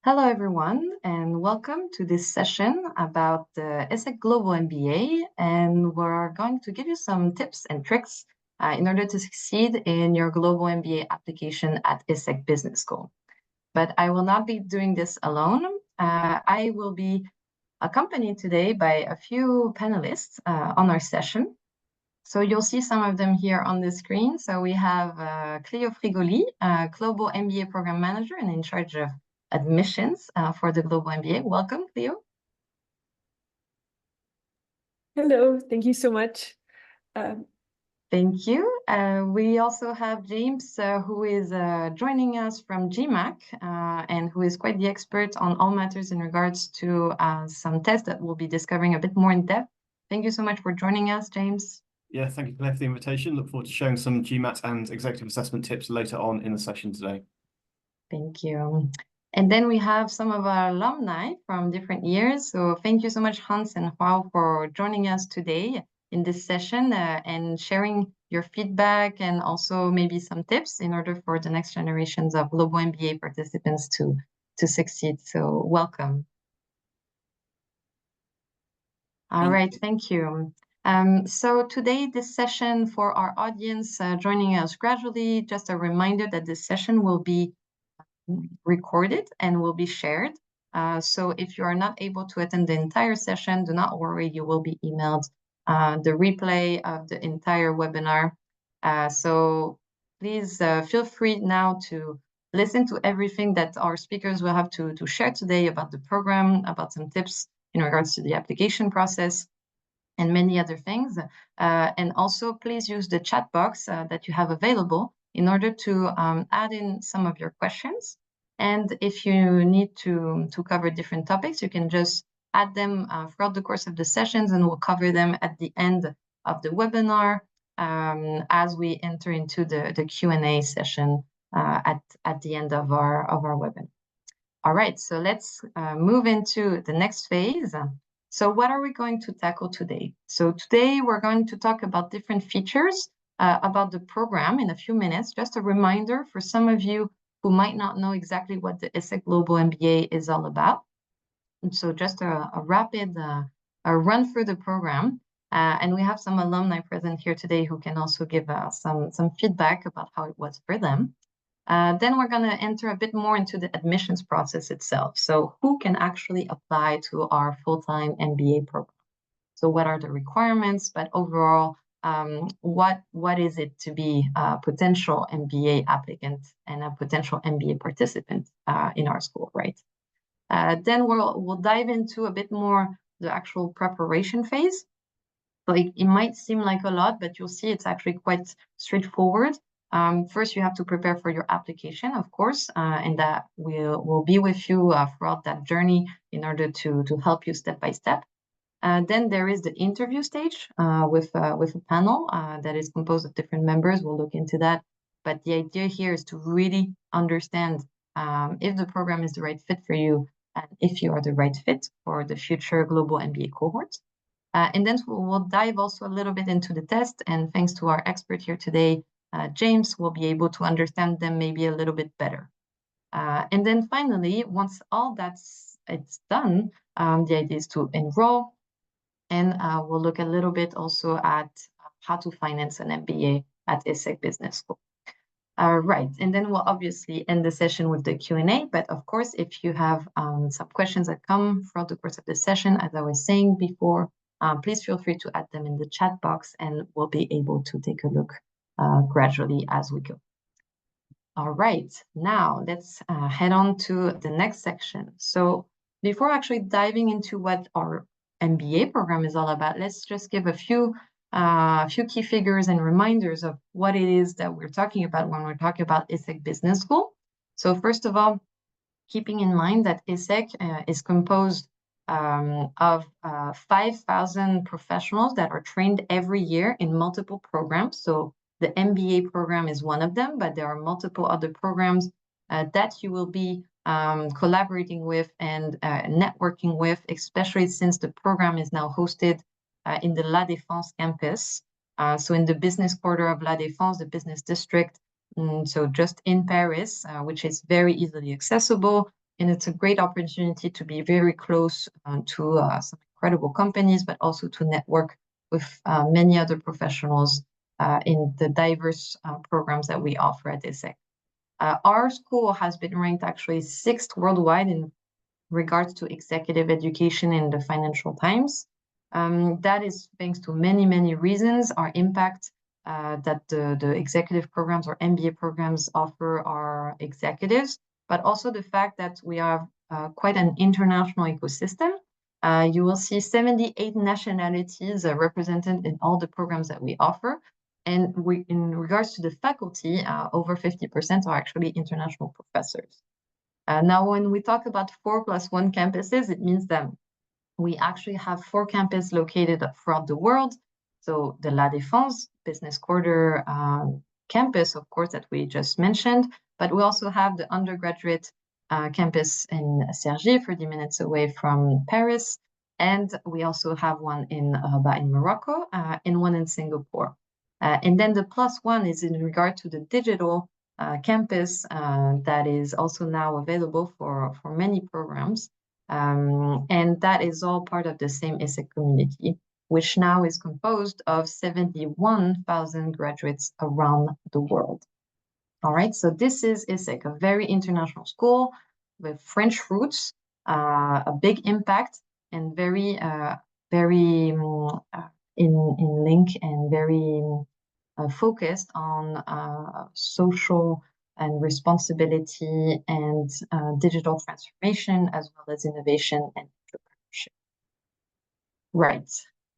Hello, everyone, and welcome to this session about the ESSEC Global MBA. And we're going to give you some tips and tricks in order to succeed in your Global MBA application at ESSEC Business School. But I will not be doing this alone. I will be accompanied today by a few panelists on our session. So you'll see some of them here on the screen. So we have Cleo Frigoli, Global MBA Program Manager and in charge of admissions for the Global MBA. Welcome, Cleo. Hello, thank you so much. Thank you. We also have James, who is joining us from GMAC and who is quite the expert on all matters in regards to some tests that we'll be discovering a bit more in depth. Thank you so much for joining us, James. Yeah, thank you, Claire, for the invitation. Look forward to sharing some GMAT and executive assessment tips later on in the session today. Thank you. And then we have some of our alumni from different years. So thank you so much, Hans and Joao, for joining us today in this session and sharing your feedback and also maybe some tips in order for the next generations of Global MBA participants to succeed. So welcome. All right, thank you. So today, this session for our audience joining us gradually, just a reminder that this session will be recorded and will be shared. So if you are not able to attend the entire session, do not worry, you will be emailed the replay of the entire webinar. So please feel free now to listen to everything that our speakers will have to share today about the program, about some tips in regards to the application process, and many other things. And also, please use the chat box that you have available in order to add in some of your questions. And if you need to cover different topics, you can just add them throughout the course of the sessions, and we'll cover them at the end of the webinar as we enter into the Q&A session at the end of our webinar. All right, so let's move into the next phase. So what are we going to tackle today? So today we're going to talk about different features about the program in a few minutes. Just a reminder for some of you who might not know exactly what the ESSEC Global MBA is all about. And so just a rapid run through the program. And we have some alumni present here today who can also give some feedback about how it was for them. Then we're going to enter a bit more into the admissions process itself. So who can actually apply to our full-time MBA program? So what are the requirements? But overall, what is it to be a potential MBA applicant and a potential MBA participant in our school, right? Then we'll dive into a bit more the actual preparation phase. So it might seem like a lot, but you'll see it's actually quite straightforward. First, you have to prepare for your application, of course, and that will be with you throughout that journey in order to help you step by step. Then there is the interview stage with a panel that is composed of different members. We'll look into that. But the idea here is to really understand if the program is the right fit for you and if you are the right fit for the future Global MBA cohort. And then we'll dive also a little bit into the test. And thanks to our expert here today, James, will be able to understand them maybe a little bit better. And then finally, once all it's done, the idea is to enroll. And we'll look a little bit also at how to finance an MBA at ESSEC Business School. Right, and then we'll obviously end the session with the Q&A. But of course, if you have some questions that come throughout the course of the session, as I was saying before, please feel free to add them in the chat box, and we'll be able to take a look gradually as we go. All right, now let's head on to the next section. So before actually diving into what our MBA program is all about, let's just give a few key figures and reminders of what it is that we're talking about when we're talking about ESSEC Business School. So first of all, keeping in mind that ESSEC is composed of 5,000 professionals that are trained every year in multiple programs. So the MBA program is one of them, but there are multiple other programs that you will be collaborating with and networking with, especially since the program is now hosted in the La Défense campus. So in the business quarter of La Défense, the business district, so just in Paris, which is very easily accessible. and it's a great opportunity to be very close to some incredible companies, but also to network with many other professionals in the diverse programs that we offer at ESSEC. Our school has been ranked actually 6th worldwide in regards to executive education in the Financial Times. That is thanks to many, many reasons. Our impact that the executive programs or MBA programs offer our executives, but also the fact that we have quite an international ecosystem. You will see 78 nationalities represented in all the programs that we offer. And in regards to the faculty, over 50% are actually international professors. Now, when we talk about 4+1 campuses, it means that we actually have 4 campuses located throughout the world. So the La Défense Business Quarter campus, of course, that we just mentioned, but we also have the undergraduate campus in Cergy, 30 minutes away from Paris. And we also have one in Rabat in Morocco and one in Singapore. And then the +1 is in regard to the digital campus that is also now available for many programs. And that is all part of the same ESSEC community, which now is composed of 71,000 graduates around the world. All right, so this is ESSEC, a very international school with French roots, a big impact, and very in link and very focused on social and responsibility and digital transformation, as well as innovation and entrepreneurship. Right.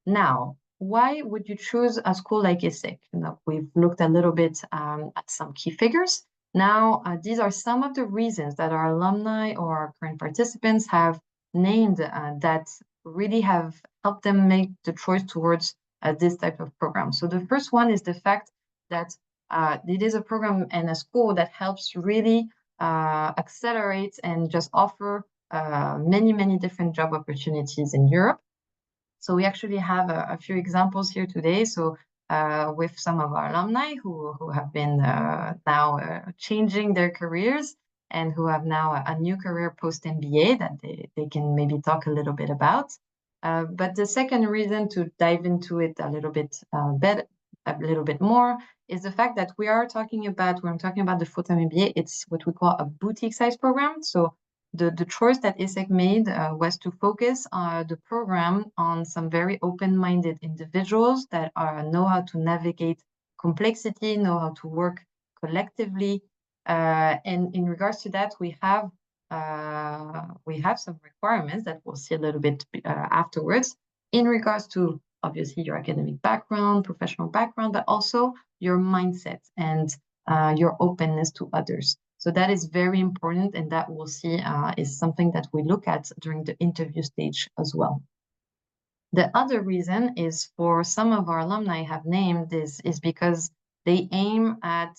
Now, why would you choose a school like ESSEC? Now, we've looked a little bit at some key figures. Now, these are some of the reasons that our alumni or our current participants have named that really have helped them make the choice towards this type of program. So the first one is the fact that it is a program and a school that helps really accelerate and just offer many, many different job opportunities in Europe. So we actually have a few examples here today. So with some of our alumni who have been now changing their careers and who have now a new career post-MBA that they can maybe talk a little bit about. But the second reason to dive into it a little bit more is the fact that we are talking about, when I'm talking about the full-time MBA, it's what we call a boutique size program. So the choice that ESSEC made was to focus the program on some very open-minded individuals that know how to navigate complexity, know how to work collectively. And in regards to that, we have some requirements that we'll see a little bit afterwards in regards to obviously your academic background, professional background, but also your mindset and your openness to others. So that is very important, and that we'll see is something that we look at during the interview stage as well. The other reason is for some of our alumni have named this is because they aim at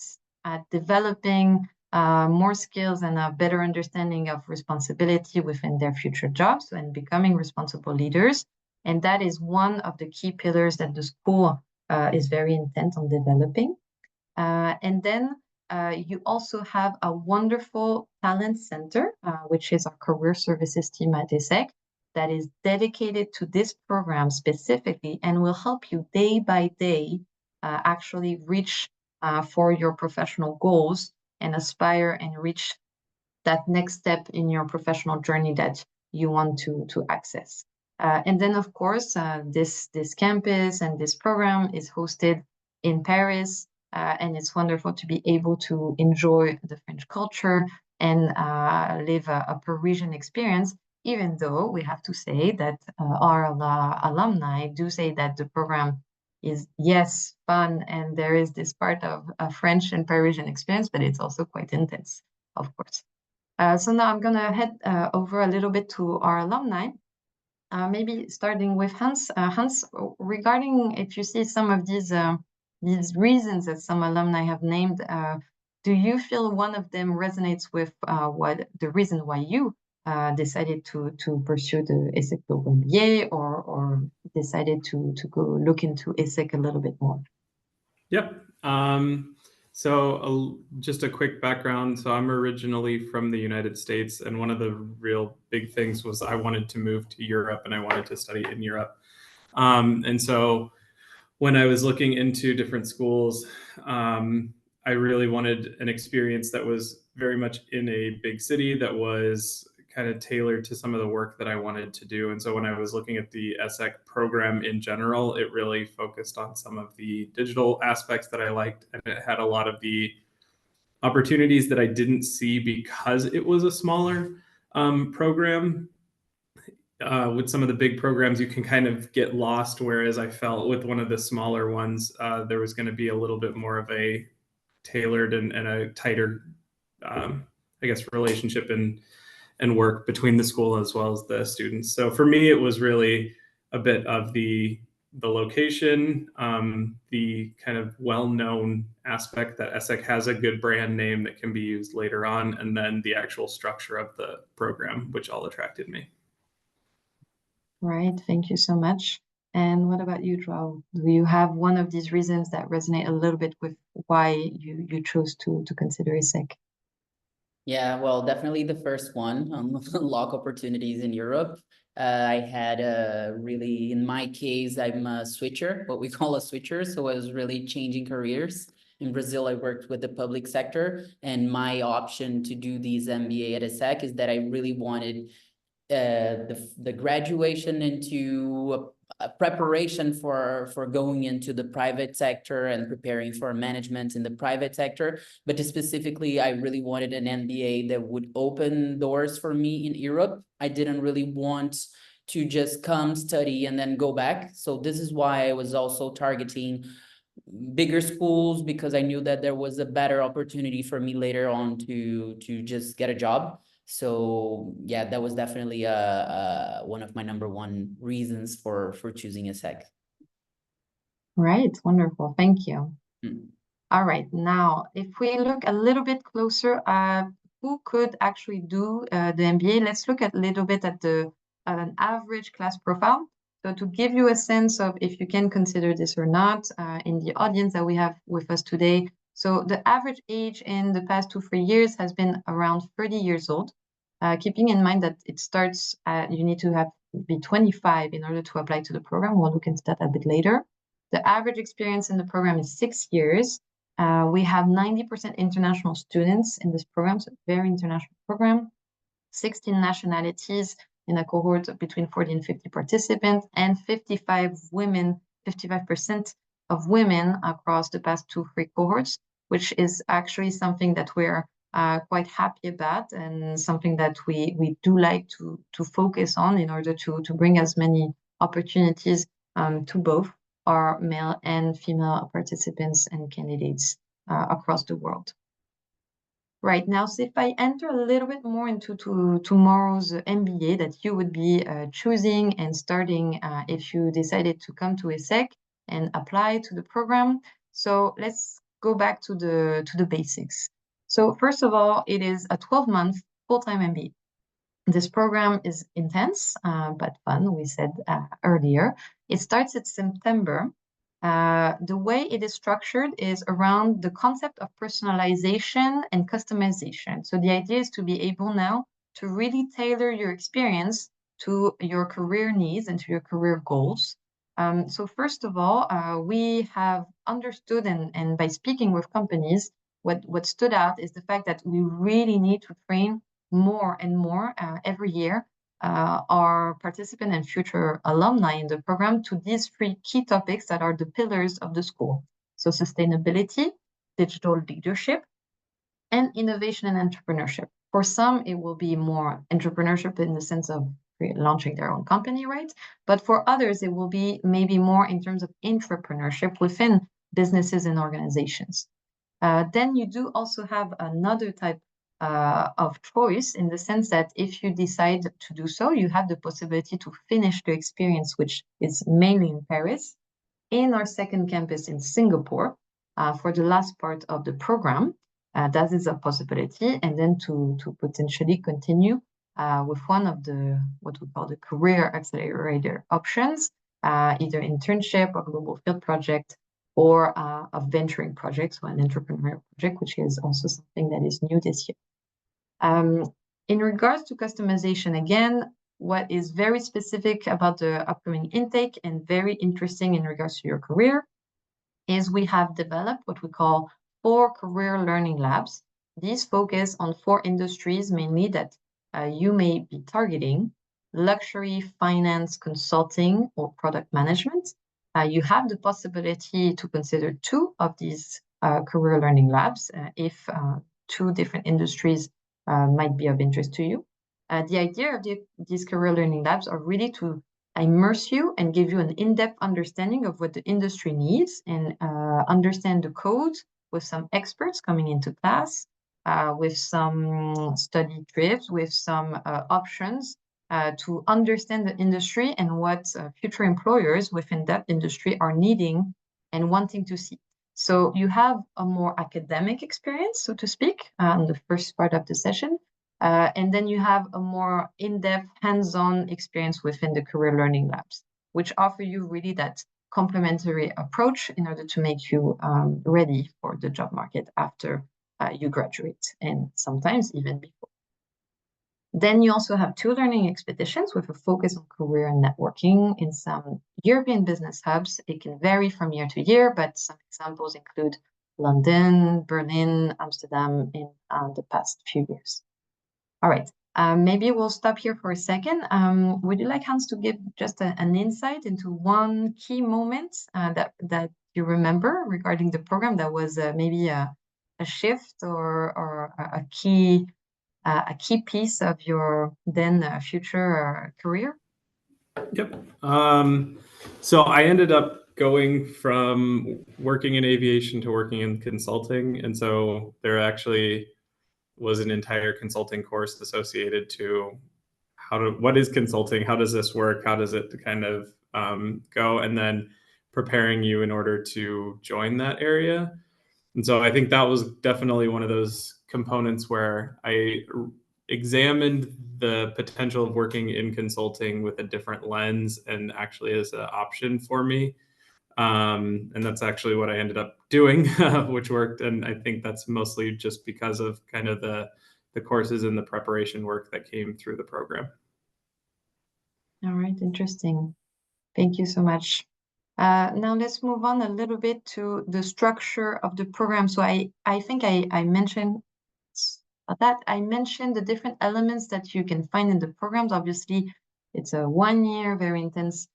developing more skills and a better understanding of responsibility within their future jobs and becoming responsible leaders. And that is one of the key pillars that the school is very intent on developing. And then you also have a wonderful talent center, which is our career services team at ESSEC, that is dedicated to this program specifically and will help you day by day actually reach for your professional goals and aspire and reach that next step in your professional journey that you want to access. And then, of course, this campus and this program is hosted in Paris, and it's wonderful to be able to enjoy the French culture and live a Parisian experience, even though we have to say that our alumni do say that the program is, yes, fun, and there is this part of a French and Parisian experience, but it's also quite intense, of course. So now I'm going to head over a little bit to our alumni. Maybe starting with Hans. Hans, regarding if you see some of these reasons that some alumni have named, do you feel one of them resonates with what the reason why you decided to pursue the ESSEC Global MBA or decided to go look into ESSEC a little bit more? Yep. So just a quick background. So I'm originally from the United States, and one of the real big things was I wanted to move to Europe and I wanted to study in Europe. And so when I was looking into different schools, I really wanted an experience that was very much in a big city that was kind of tailored to some of the work that I wanted to do. And so when I was looking at the ESSEC program in general, it really focused on some of the digital aspects that I liked, and it had a lot of the opportunities that I didn't see because it was a smaller program. With some of the big programs, you can kind of get lost, whereas I felt with one of the smaller ones, there was going to be a little bit more of a tailored and a tighter, I guess, relationship and work between the school as well as the students. So for me, it was really a bit of the location, the kind of well-known aspect that ESSEC has a good brand name that can be used later on, and then the actual structure of the program, which all attracted me. Right, thank you so much. And what about you, Joao? Do you have one of these reasons that resonate a little bit with why you chose to consider ESSEC? Yeah, well, definitely the first one, unlock opportunities in Europe. I had really, in my case, I'm a switcher, what we call a switcher. So I was really changing careers. In Brazil, I worked with the public sector, and my option to do these MBA at ESSEC is that I really wanted the graduation into a preparation for going into the private sector and preparing for management in the private sector. But specifically, I really wanted an MBA that would open doors for me in Europe. I didn't really want to just come study and then go back. So this is why I was also targeting bigger schools, because I knew that there was a better opportunity for me later on to just get a job. So yeah, that was definitely one of my #1 reasons for choosing ESSEC. Right, wonderful, thank you. Mm. All right, now if we look a little bit closer, who could actually do the MBA? Let's look a little bit at an average class profile. So to give you a sense of if you can consider this or not, in the audience that we have with us today. So the average age in the past 2-3 years has been around 30 years old. Keeping in mind that it starts, you need to be 25 in order to apply to the program. We'll look into that a bit later. The average experience in the program is 6 years. We have 90% international students in this program, so very international program. 16 nationalities in a cohort of between 40 and 50 participants, and 55% of women across the past 2-3 cohorts, which is actually something that we're quite happy about, and something that we do like to focus on in order to bring as many opportunities to both our male and female participants and candidates across the world. Right now, so if I enter a little bit more into tomorrow's MBA that you would be choosing and starting if you decided to come to ESSEC and apply to the program. So let's go back to the basics. So first of all, it is a 12-month full-time MBA. This program is intense, but fun, we said earlier. It starts in September. The way it is structured is around the concept of personalization and customization. So the idea is to be able now to really tailor your experience to your career needs and to your career goals. So first of all, we have understood, and by speaking with companies, what stood out is the fact that we really need to train more and more every year our participant and future alumni in the program to these 3 key topics that are the pillars of the school. So sustainability, digital leadership, and innovation and entrepreneurship. For some, it will be more entrepreneurship in the sense of launching their own company, right? But for others, it will be maybe more in terms of entrepreneurship within businesses and organizations. Then you do also have another type of choice, in the sense that if you decide to do so, you have the possibility to finish the experience, which is mainly in Paris, in our second campus in Singapore for the last part of the program. That is a possibility, and then to potentially continue with one of what we call the career accelerator options, either internship or global field project or a venturing project, so an entrepreneurial project, which is also something that is new this year. In regards to customization, again, what is very specific about the upcoming intake and very interesting in regards to your career is we have developed what we call 4 career learning labs. These focus on 4 industries mainly that you may be targeting: luxury, finance, consulting, or product management. You have the possibility to consider 2 of these career learning labs if 2 different industries might be of interest to you. The idea of these career learning labs are really to immerse you and give you an in-depth understanding of what the industry needs and understand the code with some experts coming into class, with some study trips, with some options to understand the industry and what future employers within that industry are needing and wanting to see. So you have a more academic experience, so to speak, in the first part of the session. And then you have a more in-depth, hands-on experience within the career learning labs, which offer you really that complementary approach in order to make you ready for the job market after you graduate, and sometimes even before. Then you also have 2 learning expeditions with a focus on career and networking in some European business hubs. It can vary from year to year, but some examples include London, Berlin, Amsterdam in the past few years. All right, maybe we'll stop here for a second. Would you like Hans to give just an insight into one key moment that you remember regarding the program that was maybe a shift or a key piece of your then future career? Yep. So I ended up going from working in aviation to working in consulting, and so there actually was an entire consulting course associated to what is consulting, how does this work, how does it kind of go, and then preparing you in order to join that area. And so I think that was definitely one of those components where I examined the potential of working in consulting with a different lens and actually as an option for me. And that's actually what I ended up doing, which worked. And I think that's mostly just because of kind of the courses and the preparation work that came through the program. All right, interesting. Thank you so much. Now let's move on a little bit to the structure of the program. So I think I mentioned that. I mentioned the different elements that you can find in the programs. Obviously, it's a 1-year, very intense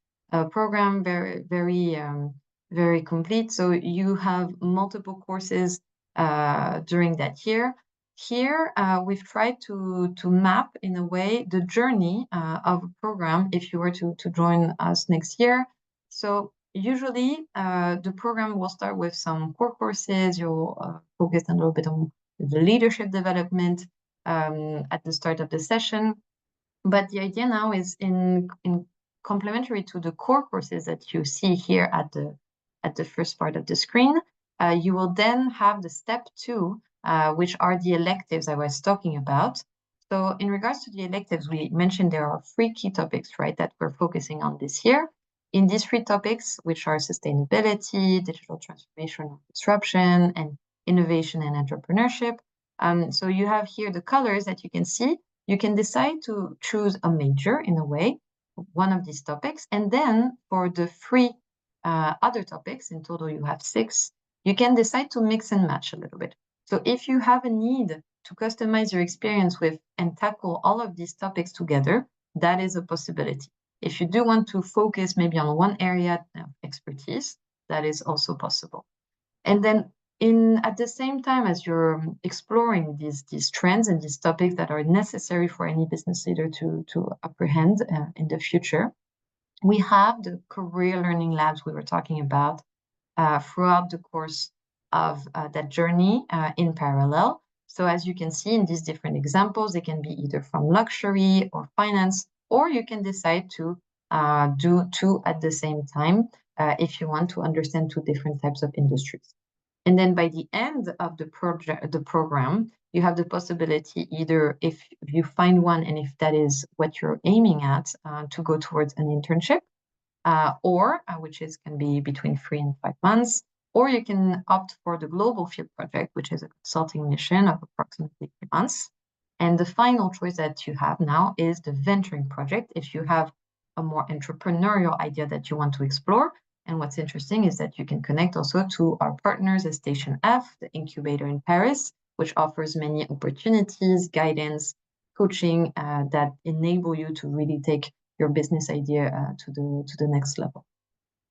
program, very complete. So you have multiple courses during that year. Here, we've tried to map in a way the journey of a program if you were to join us next year. So usually, the program will start with some core courses. You'll focus a little bit on the leadership development at the start of the session. But the idea now is in complementary to the core courses that you see here at the first part of the screen, you will then have the step 2, which are the electives I was talking about. So in regards to the electives, we mentioned there are 3 key topics, right, that we're focusing on this year. In these 3 topics, which are sustainability, digital transformation or disruption, and innovation and entrepreneurship. So you have here the colors that you can see. You can decide to choose a major in a way, one of these topics. And then for the 3 other topics, in total you have 6, you can decide to mix and match a little bit. So if you have a need to customize your experience with and tackle all of these topics together, that is a possibility. If you do want to focus maybe on one area of expertise, that is also possible. And then at the same time as you're exploring these trends and these topics that are necessary for any business leader to apprehend in the future, we have the career learning labs we were talking about throughout the course of that journey in parallel. So as you can see in these different examples, they can be either from luxury or finance, or you can decide to do 2 at the same time if you want to understand 2 different types of industries. And then by the end of the program, you have the possibility either if you find one and if that is what you're aiming at, to go towards an internship, or which can be between 3 and 5 months, or you can opt for the Global Field Project, which is a consulting mission of approximately 3 months. And the final choice that you have now is the Venturing Project, if you have a more entrepreneurial idea that you want to explore. And what's interesting is that you can connect also to our partners at Station F, the incubator in Paris, which offers many opportunities, guidance, coaching that enable you to really take your business idea to the next level.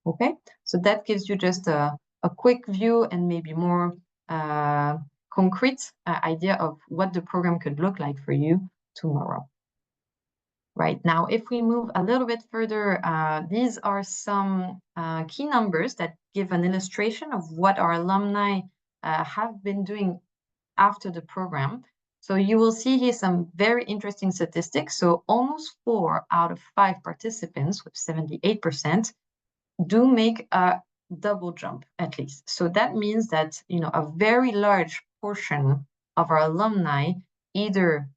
Okay, so that gives you just a quick view and maybe more concrete idea of what the program could look like for you tomorrow. Right, now, if we move a little bit further, these are some key numbers that give an illustration of what our alumni have been doing after the program. So you will see here some very interesting statistics. So almost 4 out of 5 participants, with 78%, do make a double jump at least. So that means that, you know, a very large portion of our alumni either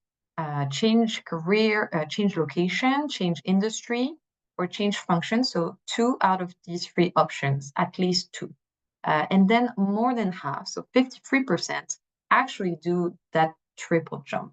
change career, change location, change industry, or change function. So 2 out of these 3 options, at least 2. And then more than half, so 53%, actually do that triple jump.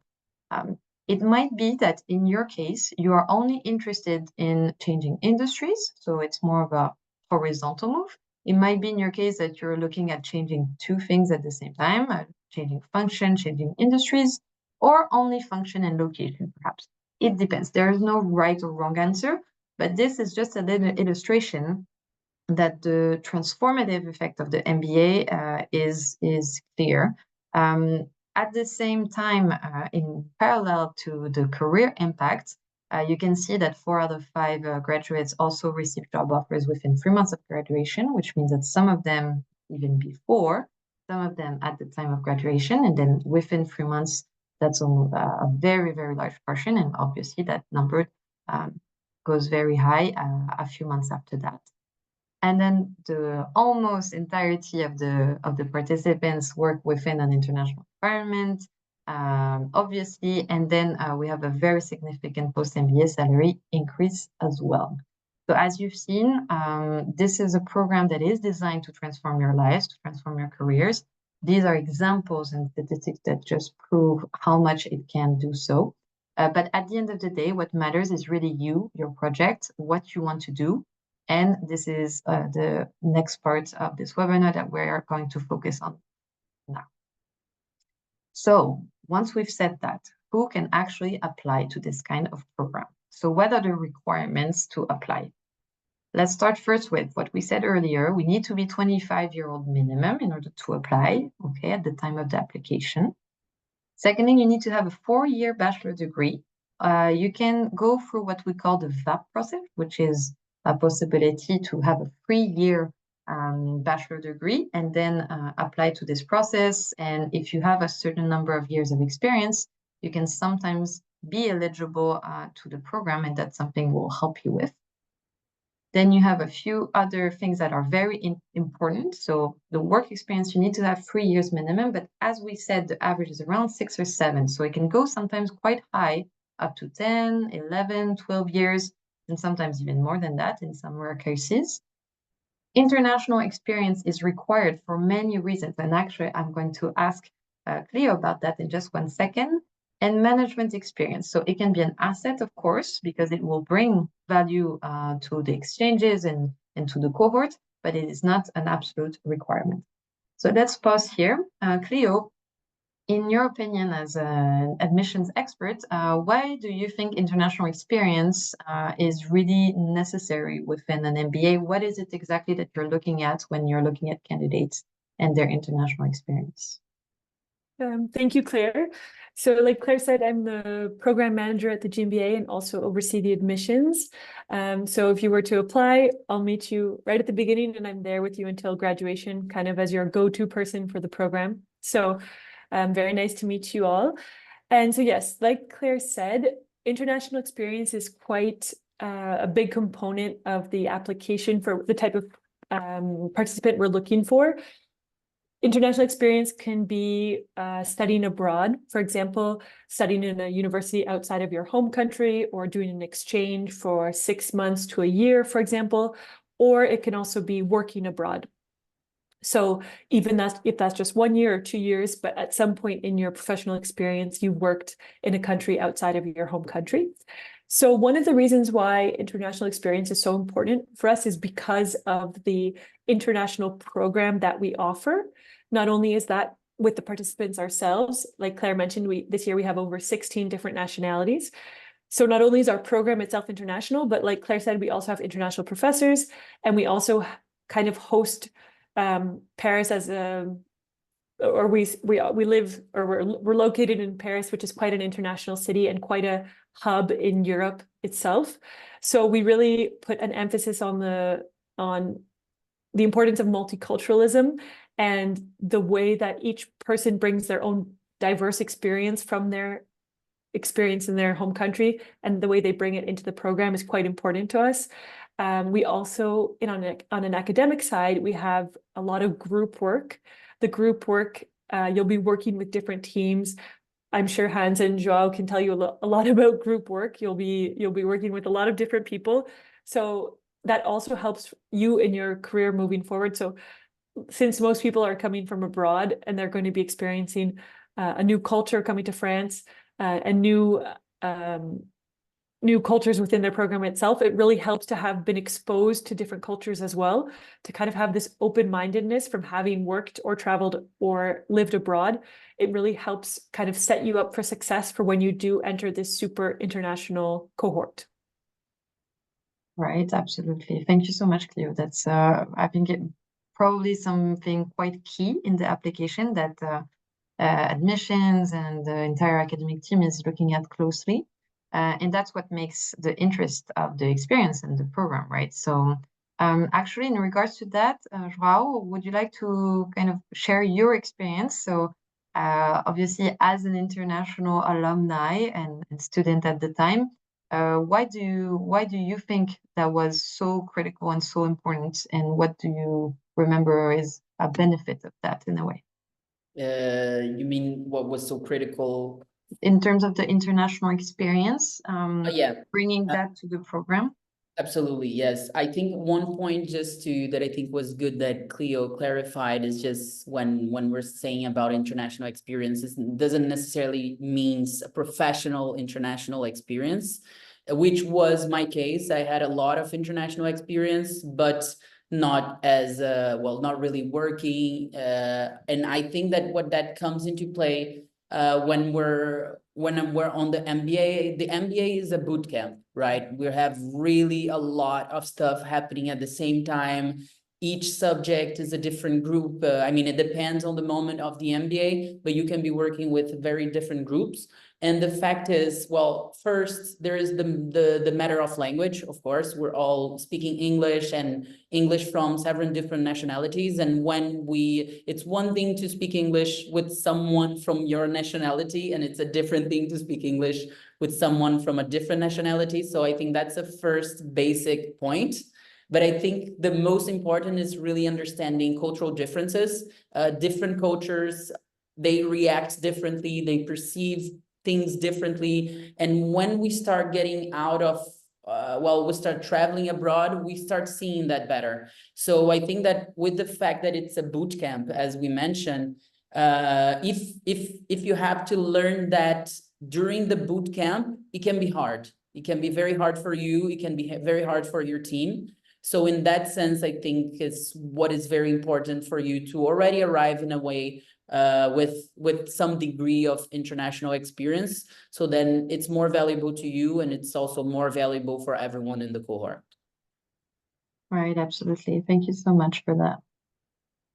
It might be that in your case, you are only interested in changing industries, so it's more of a horizontal move. It might be in your case that you're looking at changing 2 things at the same time, changing function, changing industries, or only function and location, perhaps. It depends. There is no right or wrong answer, but this is just a little illustration that the transformative effect of the MBA is clear. At the same time, in parallel to the career impact, you can see that 4 out of 5 graduates also receive job offers within 3 months of graduation, which means that some of them even before, some of them at the time of graduation, and then within 3 months, that's a very, very large portion. And obviously that number goes very high a few months after that. And then the almost entirety of the participants work within an international environment, obviously, and then we have a very significant post-MBA salary increase as well. So as you've seen, this is a program that is designed to transform your lives, to transform your careers. These are examples and statistics that just prove how much it can do so. But at the end of the day, what matters is really you, your project, what you want to do. And this is the next part of this webinar that we're going to focus on now. So once we've said that, who can actually apply to this kind of program? So what are the requirements to apply? Let's start first with what we said earlier. We need to be 25-year-old minimum in order to apply, okay, at the time of the application. Secondly, you need to have a 4-year bachelor degree. You can go through what we call the VAP process, which is a possibility to have a 3-year bachelor degree and then apply to this process. And if you have a certain number of years of experience, you can sometimes be eligible to the program, and that's something we'll help you with. Then you have a few other things that are very important. So the work experience, you need to have 3 years minimum, but as we said, the average is around 6 or 7. So it can go sometimes quite high, up to 10, 11, 12 years, and sometimes even more than that in some rare cases. International experience is required for many reasons. And actually, I'm going to ask Cleo about that in just 1 second. And management experience. So it can be an asset, of course, because it will bring value to the exchanges and to the cohort, but it is not an absolute requirement. So let's pause here. Cleo, in your opinion as an admissions expert, why do you think international experience is really necessary within an MBA? What is it exactly that you're looking at when you're looking at candidates and their international experience? Thank you, Claire. So like Claire said, I'm the program manager at the GMBA and also oversee the admissions. So if you were to apply, I'll meet you right at the beginning and I'm there with you until graduation, kind of as your go-to person for the program. So very nice to meet you all. And so yes, like Claire said, international experience is quite a big component of the application for the type of participant we're looking for. International experience can be studying abroad, for example, studying in a university outside of your home country or doing an exchange for 6 months to a year, for example, or it can also be working abroad. So even if that's just 1 year or 2 years, but at some point in your professional experience, you worked in a country outside of your home country. So one of the reasons why international experience is so important for us is because of the international program that we offer. Not only is that with the participants ourselves, like Claire mentioned, this year we have over 16 different nationalities. So not only is our program itself international, but like Claire said, we also have international professors, and we also kind of host Paris as we're located in Paris, which is quite an international city and quite a hub in Europe itself. So we really put an emphasis on the importance of multiculturalism and the way that each person brings their own diverse experience from their experience in their home country, and the way they bring it into the program is quite important to us. We also, on an academic side, we have a lot of group work. The group work, you'll be working with different teams. I'm sure Hans and Joao can tell you a lot about group work. You'll be working with a lot of different people. So that also helps you in your career moving forward. So since most people are coming from abroad and they're going to be experiencing a new culture coming to France, and new cultures within their program itself, it really helps to have been exposed to different cultures as well, to kind of have this open-mindedness from having worked or traveled or lived abroad. It really helps kind of set you up for success for when you do enter this super international cohort. Right, absolutely. Thank you so much, Cleo. That's, I think, probably something quite key in the application that admissions and the entire academic team is looking at closely. And that's what makes the interest of the experience and the program, right? So actually, in regards to that, Joao, would you like to kind of share your experience? So obviously, as an international alumni and student at the time, why do you think that was so critical and so important? And what do you remember is a benefit of that in a way? You mean what was so critical? In terms of the international experience, Yeah. bringing that to the program? Absolutely, yes. I think one point that I think was good that Cleo clarified is just when we're saying about international experiences, it doesn't necessarily means a professional international experience, which was my case. I had a lot of international experience, but not as not really working. And I think that what that comes into play when we're on the MBA. The MBA is a boot camp, right? We have really a lot of stuff happening at the same time. Each subject is a different group. I mean, it depends on the moment of the MBA, but you can be working with very different groups. And the fact is, well, first, there is the matter of language, of course. We're all speaking English, and English from several different nationalities. And it's one thing to speak English with someone from your nationality, and it's a different thing to speak English with someone from a different nationality. So I think that's a first basic point. But I think the most important is really understanding cultural differences. Different cultures, they react differently, they perceive things differently. And when we start getting out of, we start traveling abroad, we start seeing that better. So I think that with the fact that it's a boot camp, as we mentioned, if you have to learn that during the boot camp, it can be hard. It can be very hard for you. It can be very hard for your team. So in that sense, I think is what is very important for you to already arrive in a way with some degree of international experience. So then it's more valuable to you, and it's also more valuable for everyone in the cohort. Right, absolutely. Thank you so much for that.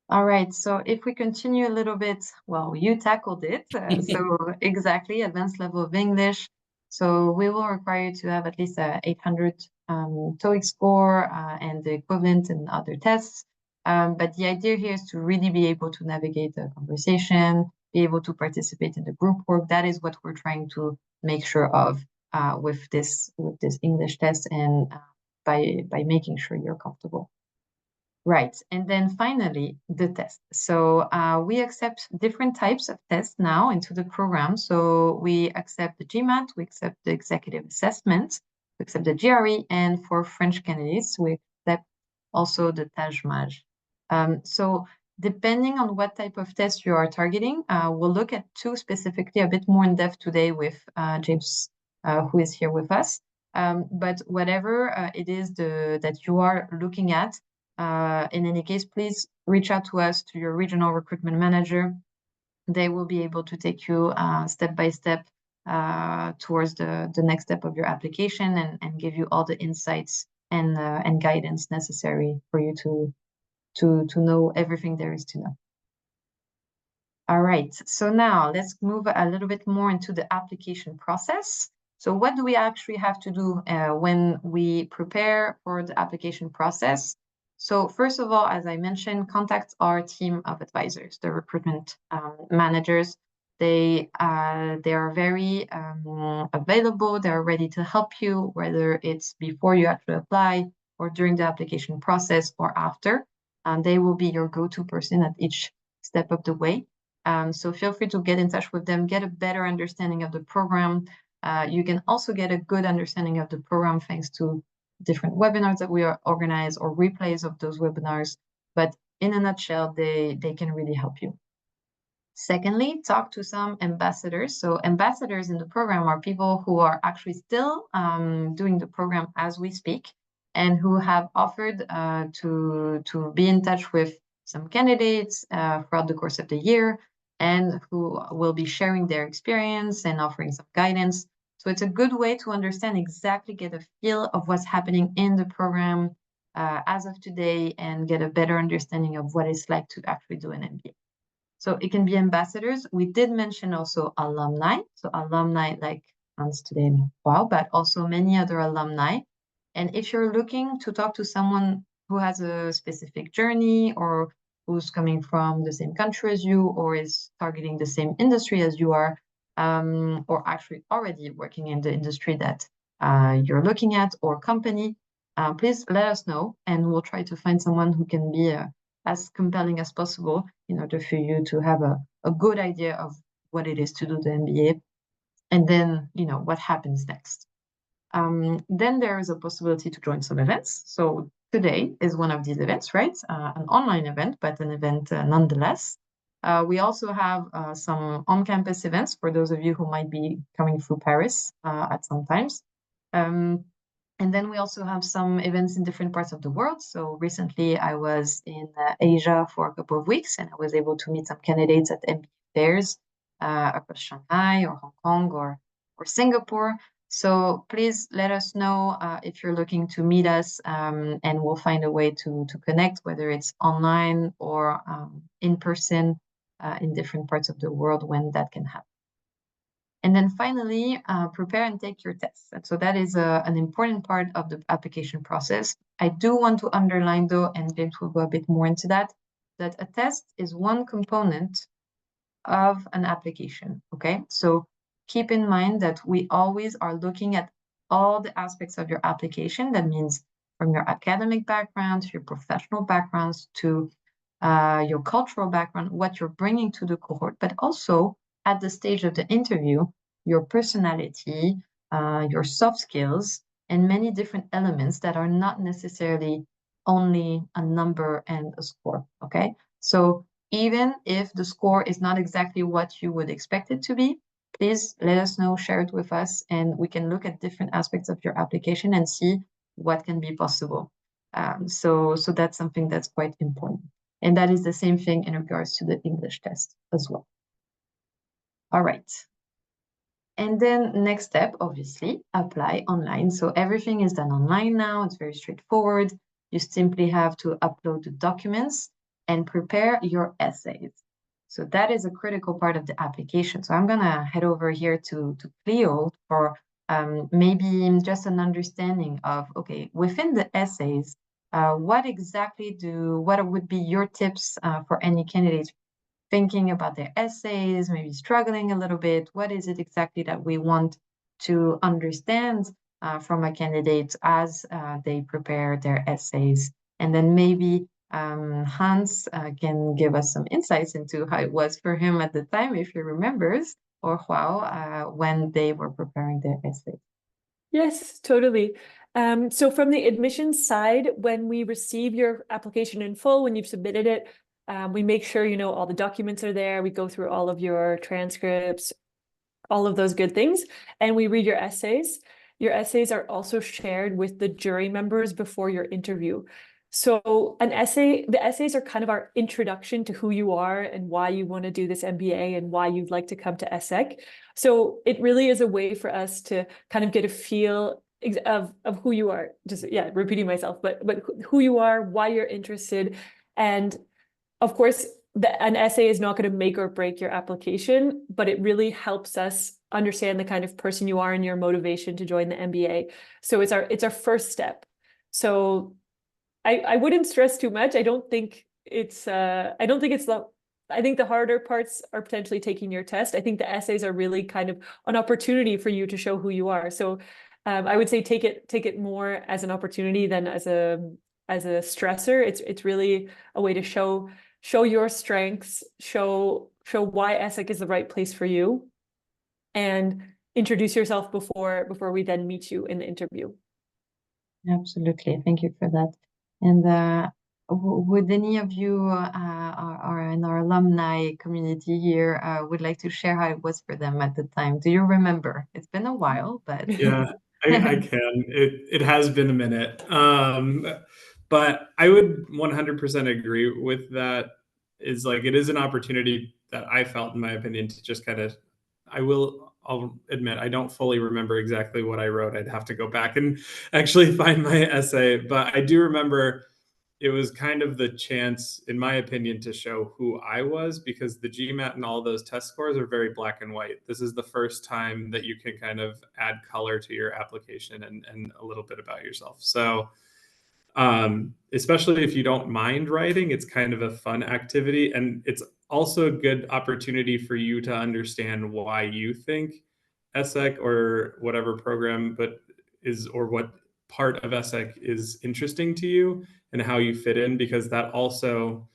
All right, so if we continue a little bit, well, you tackled it. So exactly, advanced level of English. So we will require you to have at least a 800 TOEIC score and the equivalent in other tests. But the idea here is to really be able to navigate the conversation, be able to participate in the group work. That is what we're trying to make sure of with this English test, and by making sure you're comfortable. Right, and then finally, the test. So we accept different types of tests now into the program. So we accept the GMAT, we accept the executive assessment, we accept the GRE, and for French candidates, we accept also the TAJMAJ. So depending on what type of test you are targeting, we'll look at two specifically a bit more in depth today with James, who is here with us. But whatever it is that you are looking at, in any case, please reach out to us, to your regional recruitment manager. They will be able to take you step by step towards the next step of your application and give you all the insights and guidance necessary for you to know everything there is to know. All right, so now let's move a little bit more into the application process. So what do we actually have to do when we prepare for the application process? So first of all, as I mentioned, contact our team of advisors, the recruitment managers. They are very available. They're ready to help you, whether it's before you actually apply or during the application process or after. They will be your go-to person at each step of the way. So feel free to get in touch with them, get a better understanding of the program. You can also get a good understanding of the program thanks to different webinars that we organize or replays of those webinars. But in a nutshell, they can really help you. Secondly, talk to some ambassadors. So ambassadors in the program are people who are actually still doing the program as we speak and who have offered to be in touch with some candidates throughout the course of the year and who will be sharing their experience and offering some guidance. So it's a good way to understand exactly, get a feel of what's happening in the program as of today and get a better understanding of what it's like to actually do an MBA. So it can be ambassadors. We did mention also alumni. So alumni like Hans today, wow, but also many other alumni. And if you're looking to talk to someone who has a specific journey or who's coming from the same country as you or is targeting the same industry as you are, or actually already working in the industry that you're looking at or company, please let us know and we'll try to find someone who can be as compelling as possible in order for you to have a good idea of what it is to do the MBA and then, you know, what happens next. Then there is a possibility to join some events. So today is one of these events, right? An online event, but an event nonetheless. We also have some on-campus events for those of you who might be coming through Paris at some times. And then we also have some events in different parts of the world. So recently I was in Asia for a couple of weeks and I was able to meet some candidates at MBA fairs across Shanghai or Hong Kong or Singapore. So please let us know if you're looking to meet us and we'll find a way to connect, whether it's online or in person in different parts of the world when that can happen. And then finally, prepare and take your tests. And so that is an important part of the application process. I do want to underline though, and James will go a bit more into that a test is one component of an application, okay? So keep in mind that we always are looking at all the aspects of your application. That means from your academic background, to your professional backgrounds, to your cultural background, what you're bringing to the cohort, but also at the stage of the interview, your personality, your soft skills, and many different elements that are not necessarily only a number and a score, okay? So even if the score is not exactly what you would expect it to be, please let us know, share it with us, and we can look at different aspects of your application and see what can be possible. So that's something that's quite important. And that is the same thing in regards to the English test as well. All right. And then next step, obviously, apply online. So everything is done online now. It's very straightforward. You simply have to upload the documents and prepare your essays. So that is a critical part of the application. So I'm going to head over here to Cleo for maybe just an understanding of, okay, within the essays, what would be your tips for any candidates thinking about their essays, maybe struggling a little bit? What is it exactly that we want to understand from a candidate as they prepare their essays? And then maybe Hans can give us some insights into how it was for him at the time, if he remembers, or Huao, when they were preparing their essays. Yes, totally. So from the admissions side, when we receive your application in full, when you've submitted it, We make sure, you know, all the documents are there. We go through all of your transcripts, all of those good things, and we read your essays. Your essays are also shared with the jury members before your interview. So the essays are kind of our introduction to who you are and why you want to do this MBA and why you'd like to come to ESSEC. So it really is a way for us to kind of get a feel of who you are. Just, yeah, repeating myself, but who you are, why you're interested. And of course, an essay is not going to make or break your application, but it really helps us understand the kind of person you are and your motivation to join the MBA. So it's our first step. So I wouldn't stress too much. I think the harder parts are potentially taking your test. I think the essays are really kind of an opportunity for you to show who you are. So I would say take it more as an opportunity than as a stressor. It's really a way to show your strengths, show why ESSEC is the right place for you, and introduce yourself before we then meet you in the interview. Absolutely. Thank you for that. And would any of you are in our alumni community here would like to share how it was for them at the time? Do you remember? It's been a while, but yeah, I can. It has been a minute. But I would 100% agree with that. Is like, it is an opportunity that I felt, in my opinion, to just kind of, I'll admit, I don't fully remember exactly what I wrote. I'd have to go back and actually find my essay, but I do remember it was kind of the chance, in my opinion, to show who I was, because the GMAT and all those test scores are very black and white. This is the first time that you can kind of add color to your application and a little bit about yourself. So especially if you don't mind writing, it's kind of a fun activity. And it's also a good opportunity for you to understand why you think ESSEC or whatever program or what part of ESSEC is interesting to you and how you fit in, because that also,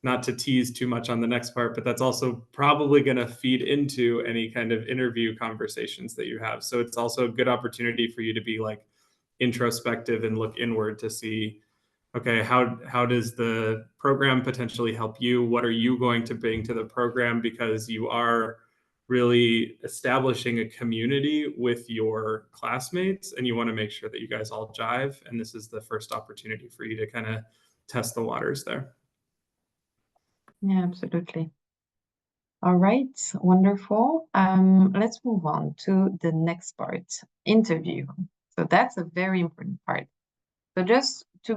not to tease too much on the next part, but that's also probably going to feed into any kind of interview conversations that you have. So it's also a good opportunity for you to be like introspective and look inward to see, okay, how does the program potentially help you? What are you going to bring to the program? Because you are really establishing a community with your classmates, and you want to make sure that you guys all jive. And this is the first opportunity for you to kind of test the waters there. yeah, absolutely. All right, wonderful. Let's move on to the next part, interview. So that's a very important part. So just to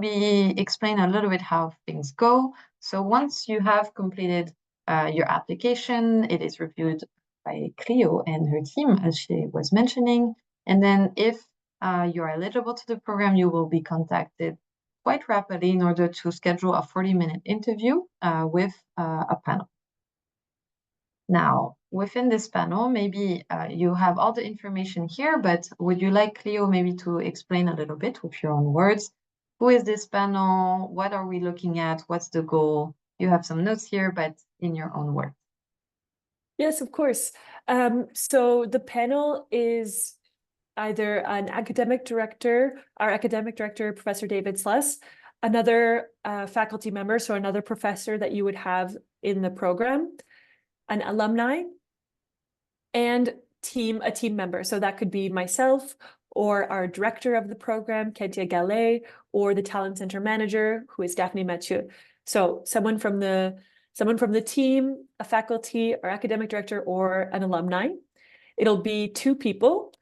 explain a little bit how things go. So once you have completed your application, it is reviewed by Cleo and her team, as she was mentioning. And then if you're eligible to the program, you will be contacted quite rapidly in order to schedule a 40-minute interview with a panel. Now, within this panel, maybe you have all the information here, but would you like Cleo maybe to explain a little bit with your own words? Who is this panel? What are we looking at? What's the goal? You have some notes here, but in your own words. Yes, of course. So the panel is either an academic director, our academic director, Professor David Sluss, another faculty member, so another professor that you would have in the program, an alumni, and a team member. So that could be myself, or our director of the program, Kentia Gallet, or the Talent Center manager, who is Daphne Mathieu. So someone from the team, a faculty, or academic director, or an alumni. It'll be 2 people.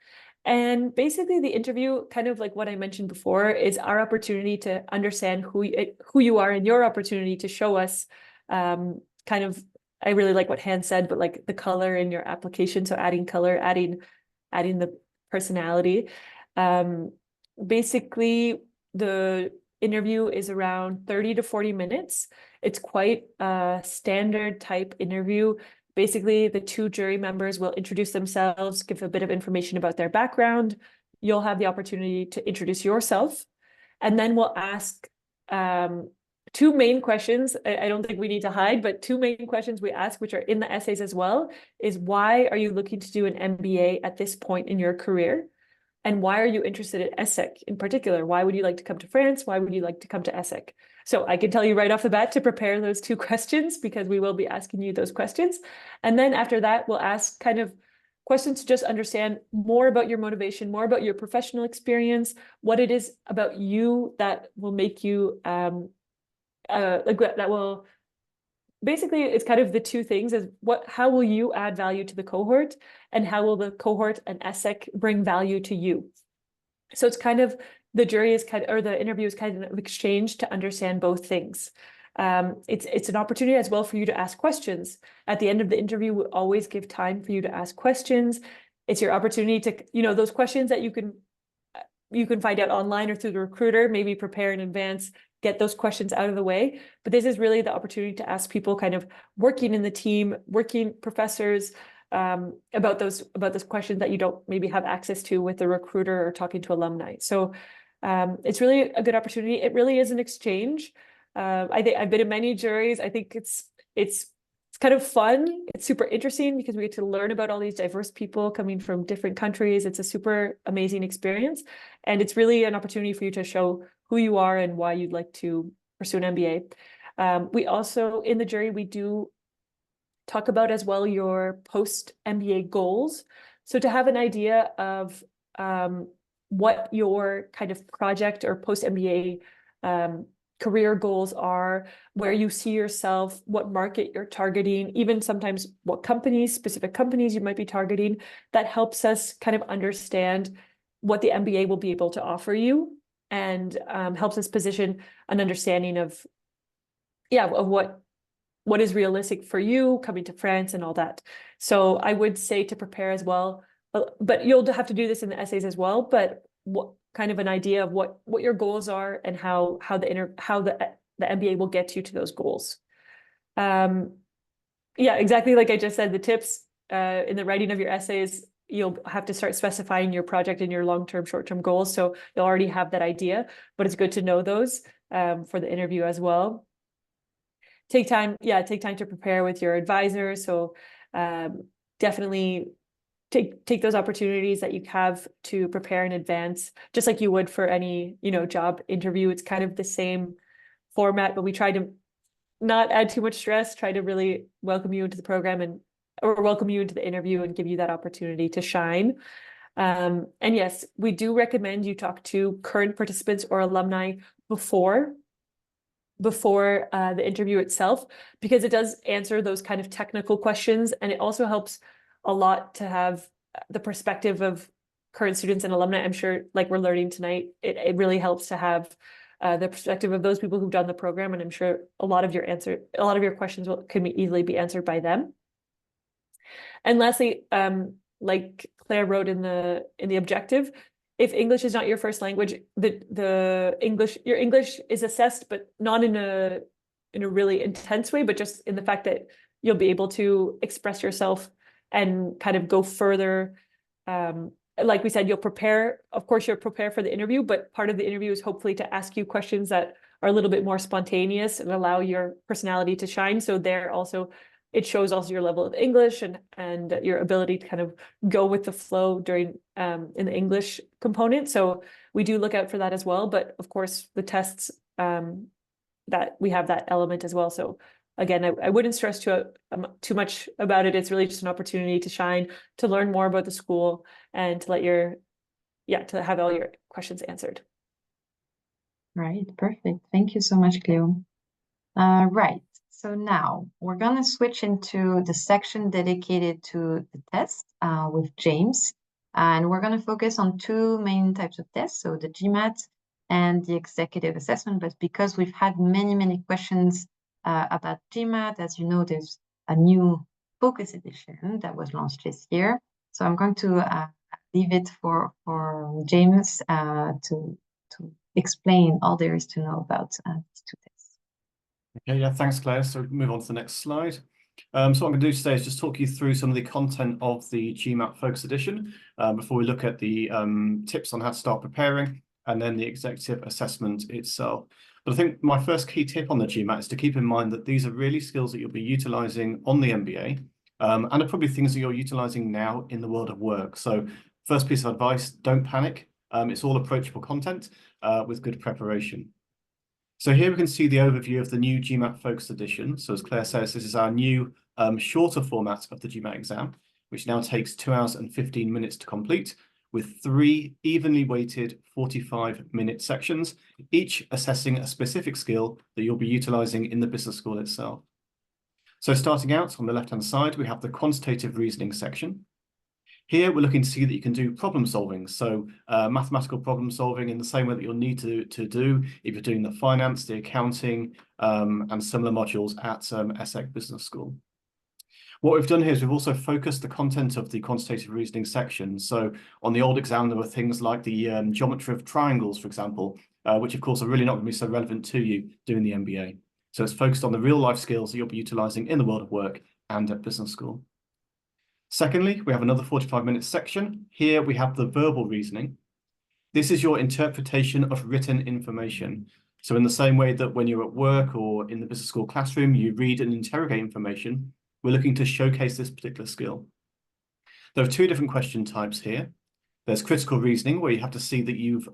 And basically the interview, kind of like what I mentioned before, is our opportunity to understand who you are, and your opportunity to show us kind of, I really like what Han said, but like the color in your application. So adding color, adding the personality. Basically, the interview is around 30 to 40 minutes. It's quite a standard type interview. Basically, the 2 jury members will introduce themselves, give a bit of information about their background. You'll have the opportunity to introduce yourself. And then we'll ask 2 main questions. I don't think we need to hide, but 2 main questions we ask, which are in the essays as well, is why are you looking to do an MBA at this point in your career? And why are you interested in ESSEC in particular? Why would you like to come to France? Why would you like to come to ESSEC? So I can tell you right off the bat to prepare those 2 questions, because we will be asking you those questions. And then after that, we'll ask kind of questions to just understand more about your motivation, more about your professional experience, what it is about you that will make you, that will, basically, it's kind of the 2 things is how will you add value to the cohort, and how will the cohort and ESSEC bring value to you? So it's kind of, the jury is kind of, or the interview is kind of exchange to understand both things. It's an opportunity as well for you to ask questions. At the end of the interview, we always give time for you to ask questions. It's your opportunity to, those questions that you can find out online or through the recruiter, maybe prepare in advance, get those questions out of the way. But this is really the opportunity to ask people kind of working in the team, working professors, about those questions that you don't maybe have access to with the recruiter or talking to alumni. So it's really a good opportunity. It really is an exchange. I think I've been in many juries. I think it's kind of fun. It's super interesting because we get to learn about all these diverse people coming from different countries. It's a super amazing experience. And it's really an opportunity for you to show who you are and why you'd like to pursue an MBA. We also, in the jury, we do talk about as well your post-MBA goals. So to have an idea of what your kind of project or post-MBA career goals are, where you see yourself, what market you're targeting, even sometimes what specific companies you might be targeting, that helps us kind of understand what the MBA will be able to offer you, and helps us position an understanding of what is realistic for you coming to France and all that. So I would say to prepare as well, but you'll have to do this in the essays as well, but what kind of an idea of what your goals are and how the MBA will get you to those goals. Yeah, exactly like I just said, the tips in the writing of your essays, you'll have to start specifying your project and your long-term, short-term goals. So you'll already have that idea, but it's good to know those for the interview as well. Take time to prepare with your advisor. So definitely take those opportunities that you have to prepare in advance, just like you would for any, job interview. It's kind of the same format, but we try to not add too much stress, try to really welcome you into the program or welcome you into the interview and give you that opportunity to shine. And yes, we do recommend you talk to current participants or alumni before the interview itself, because it does answer those kind of technical questions. And it also helps a lot to have the perspective of current students and alumni. I'm sure, like we're learning tonight, it really helps to have the perspective of those people who've done the program. And I'm sure a lot of your questions can easily be answered by them. And lastly, like Claire wrote in the objective, if English is not your first language, your English is assessed, but not in a really intense way, but just in the fact that you'll be able to express yourself and kind of go further. Like we said, you'll prepare for the interview, but part of the interview is hopefully to ask you questions that are a little bit more spontaneous and allow your personality to shine. So it shows also your level of English and your ability to kind of go with the flow during in the English component. So we do look out for that as well. But of course, the tests that we have that element as well. So again, I wouldn't stress too much about it. It's really just an opportunity to shine, to learn more about the school, and to have all your questions answered. Right, perfect. Thank you so much, Cleo. Right. So now we're going to switch into the section dedicated to the test with James. And we're going to focus on 2 main types of tests, so the GMAT and the executive assessment. But because we've had many questions about GMAT, as you know, there's a new focus edition that was launched this year. So I'm going to leave it for James to explain all there is to know about these 2 tests. Okay, yeah, thanks, Claire. So move on to the next slide. So what I'm going to do today is just talk you through some of the content of the GMAT Focus Edition before we look at the tips on how to start preparing and then the executive assessment itself. But I think my first key tip on the GMAT is to keep in mind that these are really skills that you'll be utilising on the MBA and are probably things that you're utilising now in the world of work. So first piece of advice, don't panic. It's all approachable content with good preparation. So here we can see the overview of the new GMAT Focus Edition. So as Claire says, this is our new shorter format of the GMAT exam, which now takes 2 hours and 15 minutes to complete, with 3 evenly weighted 45-minute sections, each assessing a specific skill that you'll be utilising in the business school itself. So starting out on the left-hand side, we have the quantitative reasoning section. Here, we're looking to see that you can do problem solving. So mathematical problem solving in the same way that you'll need to do if you're doing the finance, the accounting, and similar modules at ESSEC Business School. What we've done here is we've also focused the content of the quantitative reasoning section. So on the old exam, there were things like the geometry of triangles, for example, which of course are really not going to be so relevant to you doing the MBA. So it's focused on the real life skills that you'll be utilising in the world of work and at business school. Secondly, we have another 45-minute section. Here we have the verbal reasoning. This is your interpretation of written information. So in the same way that when you're at work or in the business school classroom, you read and interrogate information, we're looking to showcase this particular skill. There are 2 different question types here. There's critical reasoning, where you have to see that you've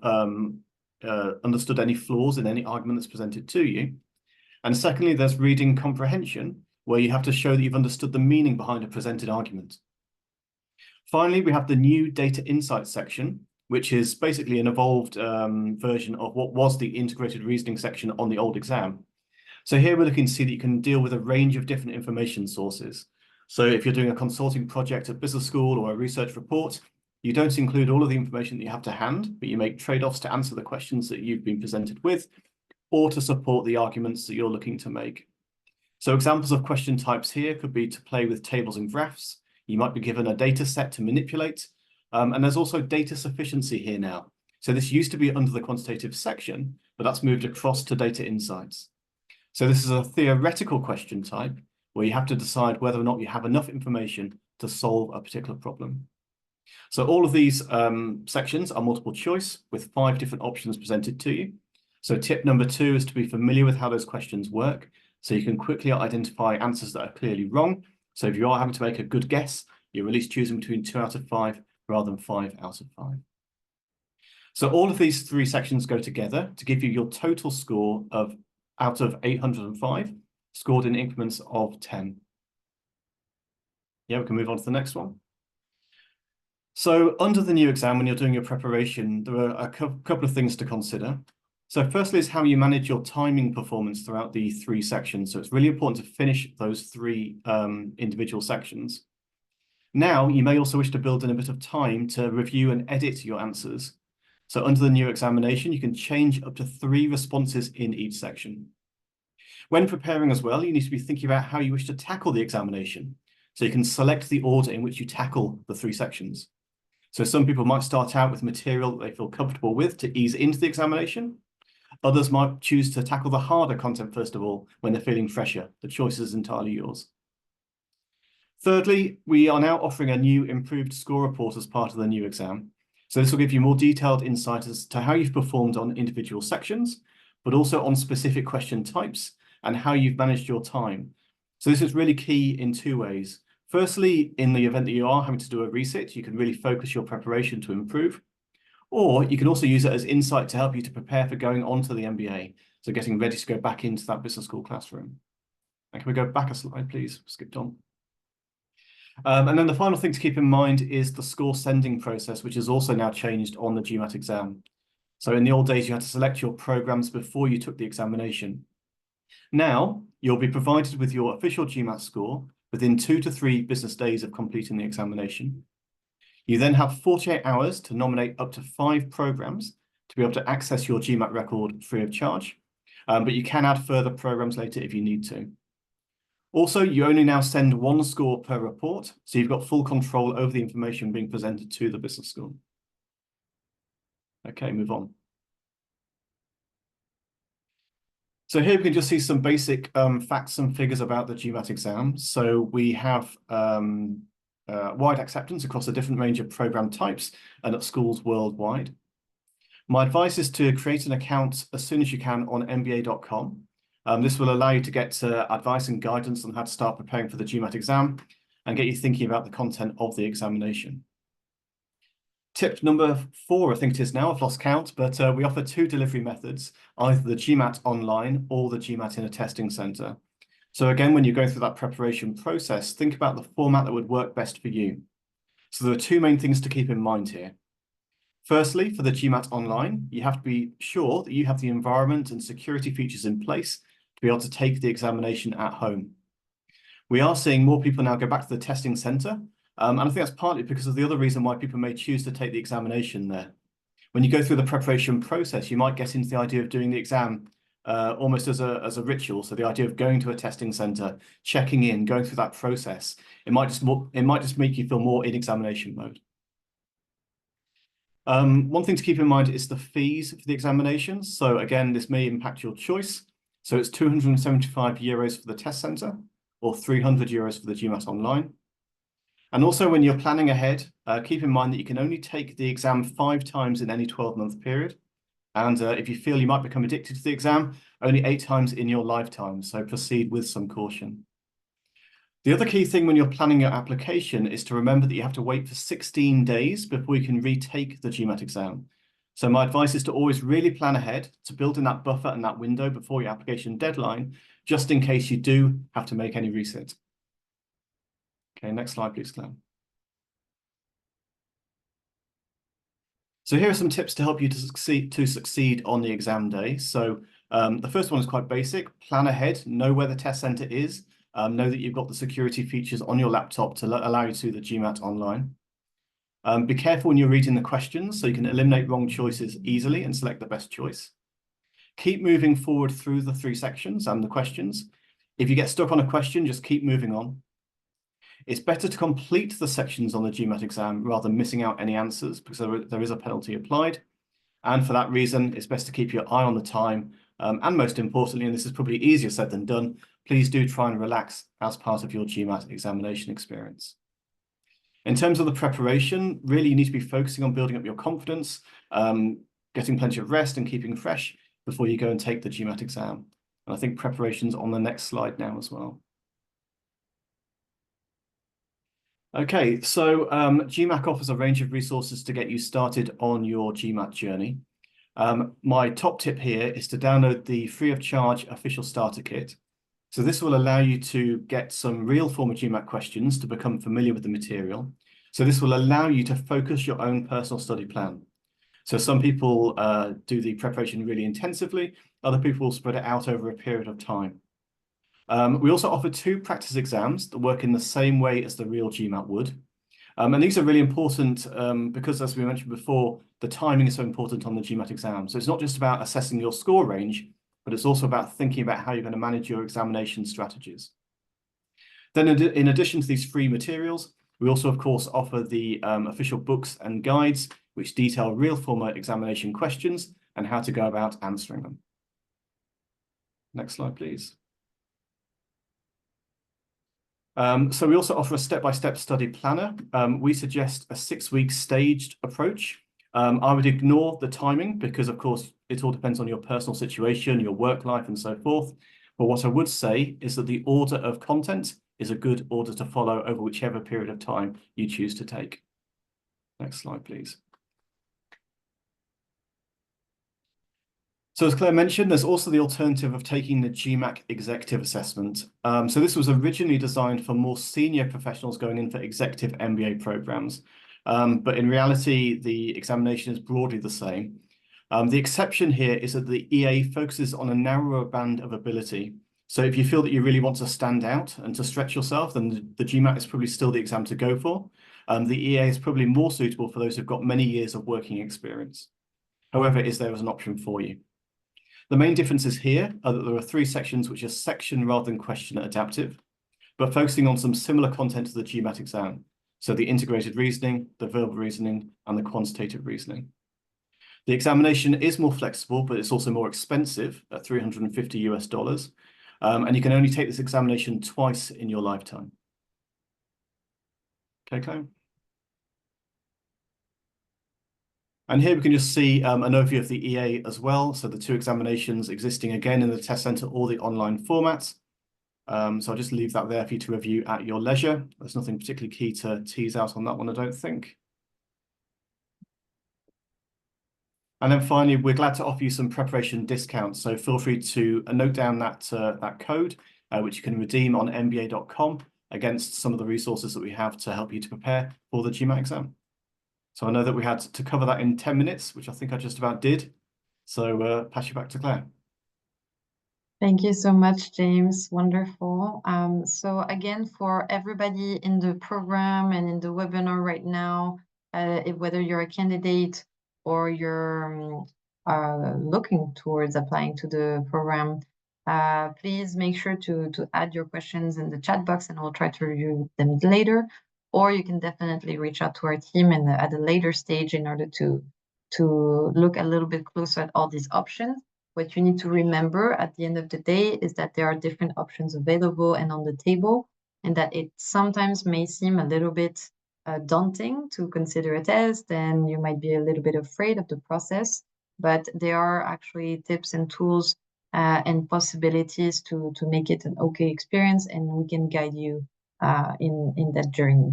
understood any flaws in any argument that's presented to you. And secondly, there's reading comprehension, where you have to show that you've understood the meaning behind a presented argument. Finally, we have the new data insights section, which is basically an evolved version of what was the integrated reasoning section on the old exam. So here we're looking to see that you can deal with a range of different information sources. So if you're doing a consulting project at business school or a research report, you don't include all of the information that you have to hand, but you make trade-offs to answer the questions that you've been presented with, or to support the arguments that you're looking to make. So examples of question types here could be to play with tables and graphs. You might be given a data set to manipulate. And there's also data sufficiency here now. So this used to be under the quantitative section, but that's moved across to data insights. So this is a theoretical question type where you have to decide whether or not you have enough information to solve a particular problem. So all of these sections are multiple choice with 5 different options presented to you. So tip number 2 is to be familiar with how those questions work, so you can quickly identify answers that are clearly wrong. So if you are having to make a good guess, you're at least choosing between 2 out of 5 rather than 5 out of 5. So all of these 3 sections go together to give you your total score of out of 805, scored in increments of 10. Yeah, we can move on to the next one. So under the new exam, when you're doing your preparation, there are a couple of things to consider. So firstly is how you manage your timing performance throughout the 3 sections. So it's really important to finish those 3 individual sections. Now, you may also wish to build in a bit of time to review and edit your answers. So under the new examination, you can change up to 3 responses in each section. When preparing as well, you need to be thinking about how you wish to tackle the examination. So you can select the order in which you tackle the 3 sections. So some people might start out with material that they feel comfortable with to ease into the examination. Others might choose to tackle the harder content first of all when they're feeling fresher. The choice is entirely yours. Thirdly, we are now offering a new improved score report as part of the new exam. So this will give you more detailed insight as to how you've performed on individual sections, but also on specific question types and how you've managed your time. So this is really key in 2 ways. Firstly, in the event that you are having to do a resit, you can really focus your preparation to improve. Or you can also use it as insight to help you to prepare for going on to the MBA. So getting ready to go back into that business school classroom. And can we go back a slide, please? Skipped on. And then the final thing to keep in mind is the score sending process, which has also now changed on the GMAT exam. So in the old days, you had to select your programs before you took the examination. Now, you'll be provided with your official GMAT score within 2 to 3 business days of completing the examination. You then have 48 hours to nominate up to 5 programs to be able to access your GMAT record free of charge, but you can add further programs later if you need to. Also, you only now send 1 score per report, so you've got full control over the information being presented to the business school. Okay, move on. So here we can just see some basic facts and figures about the GMAT exam. So we have wide acceptance across a different range of program types and at schools worldwide. My advice is to create an account as soon as you can on mba.com. This will allow you to get advice and guidance on how to start preparing for the GMAT exam and get you thinking about the content of the examination. Tip number 4, I think it is now, I've lost count, but we offer 2 delivery methods, either the GMAT online or the GMAT in a testing centre. So again, when you go through that preparation process, think about the format that would work best for you. So there are 2 main things to keep in mind here. Firstly, for the GMAT online, you have to be sure that you have the environment and security features in place to be able to take the examination at home. We are seeing more people now go back to the testing centre, and I think that's partly because of the other reason why people may choose to take the examination there. When you go through the preparation process, you might get into the idea of doing the exam almost as a ritual. So the idea of going to a testing centre, checking in, going through that process, it might just make you feel more in examination mode. One thing to keep in mind is the fees for the examinations. So again, this may impact your choice. So it's €275 for the test centre or €300 for the GMAT online. And also when you're planning ahead, keep in mind that you can only take the exam 5 times in any 12-month period. And if you feel you might become addicted to the exam, only 8 times in your lifetime. So proceed with some caution. The other key thing when you're planning your application is to remember that you have to wait for 16 days before you can retake the GMAT exam. So my advice is to always really plan ahead to build in that buffer and that window before your application deadline, just in case you do have to make any resit. Okay, next slide, please, Claire. So here are some tips to help you to succeed on the exam day. So the first one is quite basic. Plan ahead, know where the test centre is. Know that you've got the security features on your laptop to allow you to do the GMAT online. Be careful when you're reading the questions so you can eliminate wrong choices easily and select the best choice. Keep moving forward through the 3 sections and the questions. If you get stuck on a question, just keep moving on. It's better to complete the sections on the GMAT exam rather than missing out any answers because there is a penalty applied. And for that reason, it's best to keep your eye on the time. And most importantly, and this is probably easier said than done, please do try and relax as part of your GMAT examination experience. In terms of the preparation, really you need to be focusing on building up your confidence, getting plenty of rest and keeping fresh before you go and take the GMAT exam. And I think preparation's on the next slide now as well. Okay, so GMAT offers a range of resources to get you started on your GMAT journey. My top tip here is to download the free of charge official starter kit. So this will allow you to get some real form of GMAT questions to become familiar with the material. So this will allow you to focus your own personal study plan. So some people do the preparation really intensively, other people will spread it out over a period of time. We also offer 2 practice exams that work in the same way as the real GMAT would. And these are really important because, as we mentioned before, the timing is so important on the GMAT exam. So it's not just about assessing your score range, but it's also about thinking about how you're going to manage your examination strategies. Then in addition to these free materials, we also, of course, offer the official books and guides, which detail real format examination questions and how to go about answering them. Next slide, please. So we also offer a step-by-step study planner. We suggest a 6-week staged approach. I would ignore the timing because, of course, it all depends on your personal situation, your work life, and so forth. But what I would say is that the order of content is a good order to follow over whichever period of time you choose to take. Next slide, please. So as Claire mentioned, there's also the alternative of taking the GMAT executive assessment. So this was originally designed for more senior professionals going in for executive MBA programs. But in reality, the examination is broadly the same. The exception here is that the EA focuses on a narrower band of ability. So if you feel that you really want to stand out and to stretch yourself, then the GMAT is probably still the exam to go for. The EA is probably more suitable for those who've got many years of working experience. However, is there as an option for you? The main differences here are that there are 3 sections which are section rather than question adaptive, but focusing on some similar content to the GMAT exam. So the integrated reasoning, the verbal reasoning, and the quantitative reasoning. The examination is more flexible, but it's also more expensive at $350 US. And you can only take this examination twice in your lifetime. Okay, Claire? And here we can just see an overview of the EA as well. So the 2 examinations existing again in the test centre or the online formats. So I'll just leave that there for you to review at your leisure. There's nothing particularly key to tease out on that one, I don't think. And then finally, we're glad to offer you some preparation discounts. So feel free to note down that code, which you can redeem on mba.com against some of the resources that we have to help you to prepare for the GMAT exam. So I know that we had to cover that in 10 minutes, which I think I just about did. So pass you back to Claire. Thank you so much, James. Wonderful. So again, for everybody in the program and in the webinar right now, whether you're a candidate or you're looking towards applying to the program, please make sure to add your questions in the chat box and we'll try to review them later. Or you can definitely reach out to our team at a later stage in order to look a little bit closer at all these options. What you need to remember at the end of the day is that there are different options available and on the table, and that it sometimes may seem a little bit daunting to consider a test, and you might be a little bit afraid of the process, but there are actually tips and tools and possibilities to make it an okay experience, and we can guide you in that journey.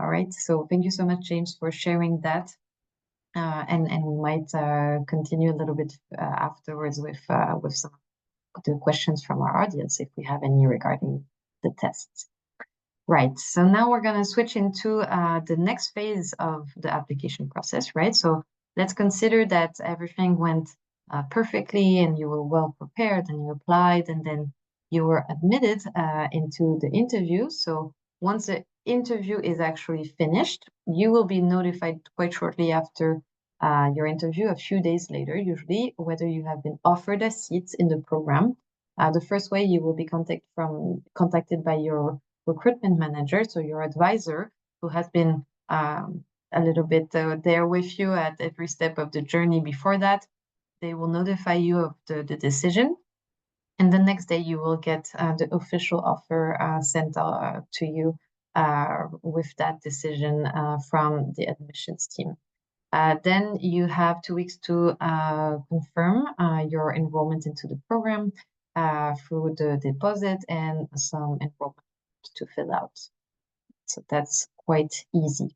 All right, so thank you so much, James, for sharing that. And we might continue a little bit afterwards with some of the questions from our audience, if we have any regarding the tests. Right, so now we're going to switch into the next phase of the application process, right? So let's consider that everything went perfectly and you were well prepared and you applied and then you were admitted into the interview. So once the interview is actually finished, you will be notified quite shortly after your interview, a few days later, usually, whether you have been offered a seat in the program. The first way you will be contacted by your recruitment manager, so your advisor, who has been a little bit there with you at every step of the journey before that. They will notify you of the decision. And the next day you will get the official offer sent to you with that decision from the admissions team. Then you have 2 weeks to confirm your enrollment into the program through the deposit and some enrollment to fill out. So that's quite easy.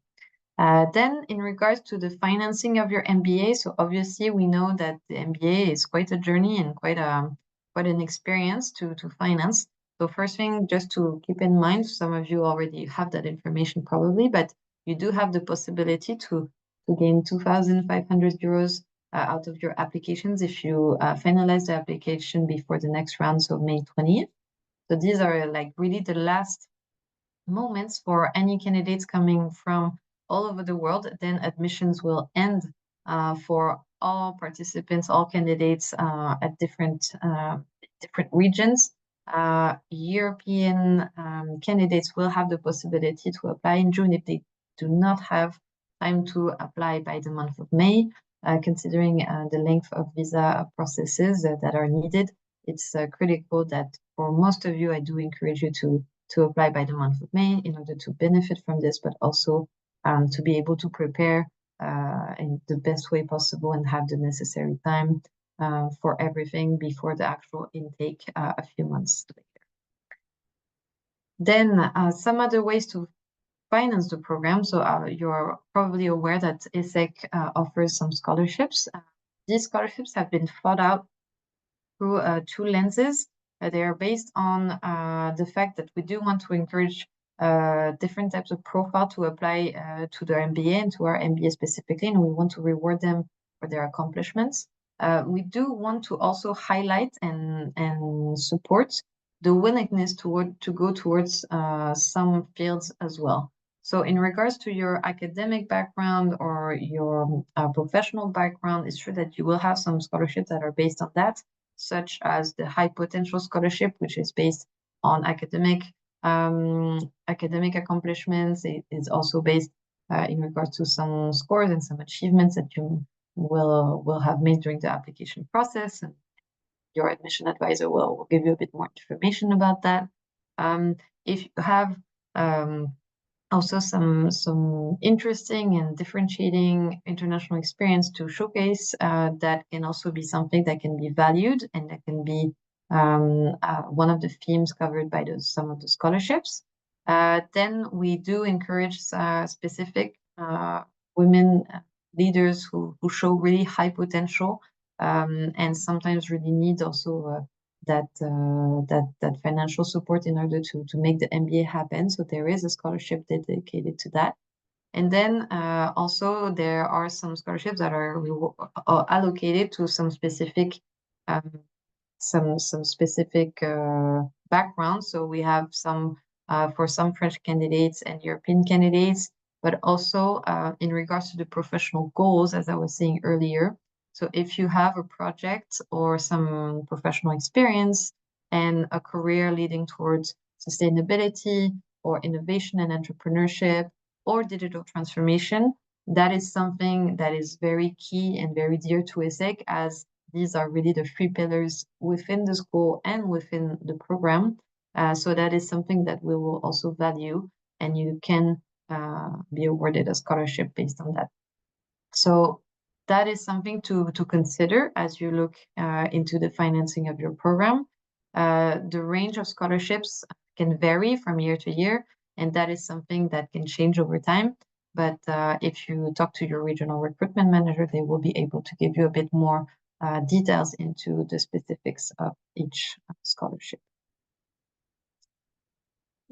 Then in regards to the financing of your MBA, so obviously we know that the MBA is quite a journey and quite an experience to finance. So first thing, just to keep in mind, some of you already have that information probably, but you do have the possibility to gain 2,500 euros out of your applications if you finalize the application before the next round, so May 20th. So these are like really the last moments for any candidates coming from all over the world. Then admissions will end for all participants, all candidates at different regions. European candidates will have the possibility to apply in June if they do not have time to apply by the month of May, considering the length of visa processes that are needed. It's critical that for most of you, I do encourage you to apply by the month of May in order to benefit from this, but also to be able to prepare in the best way possible and have the necessary time for everything before the actual intake a few months later. Then some other ways to finance the program. So you're probably aware that ESSEC offers some scholarships. These scholarships have been thought out through 2 lenses. They are based on the fact that we do want to encourage different types of profile to apply to their MBA and to our MBA specifically, and we want to reward them for their accomplishments. We do want to also highlight and support the willingness to go towards some fields as well. So in regards to your academic background or your professional background, it's true that you will have some scholarships that are based on that, such as the High Potential Scholarship, which is based on academic accomplishments. It is also based in regards to some scores and some achievements that you will have made during the application process, and your admission advisor will give you a bit more information about that. If you have also some interesting and differentiating international experience to showcase, that can also be something that can be valued and that can be one of the themes covered by some of the scholarships. Then we do encourage specific women leaders who show really high potential, and sometimes really need also that financial support in order to make the MBA happen. So there is a scholarship dedicated to that. And then also there are some scholarships that are allocated to some specific backgrounds. So we have some for some French candidates and European candidates, but also in regards to the professional goals, as I was saying earlier. So if you have a project or some professional experience and a career leading towards sustainability or innovation and entrepreneurship or digital transformation, that is something that is very key and very dear to ESSEC, as these are really the 3 pillars within the school and within the program. So that is something that we will also value, and you can be awarded a scholarship based on that. So that is something to consider as you look into the financing of your program. The range of scholarships can vary from year to year, and that is something that can change over time. But if you talk to your regional recruitment manager, they will be able to give you a bit more details into the specifics of each scholarship.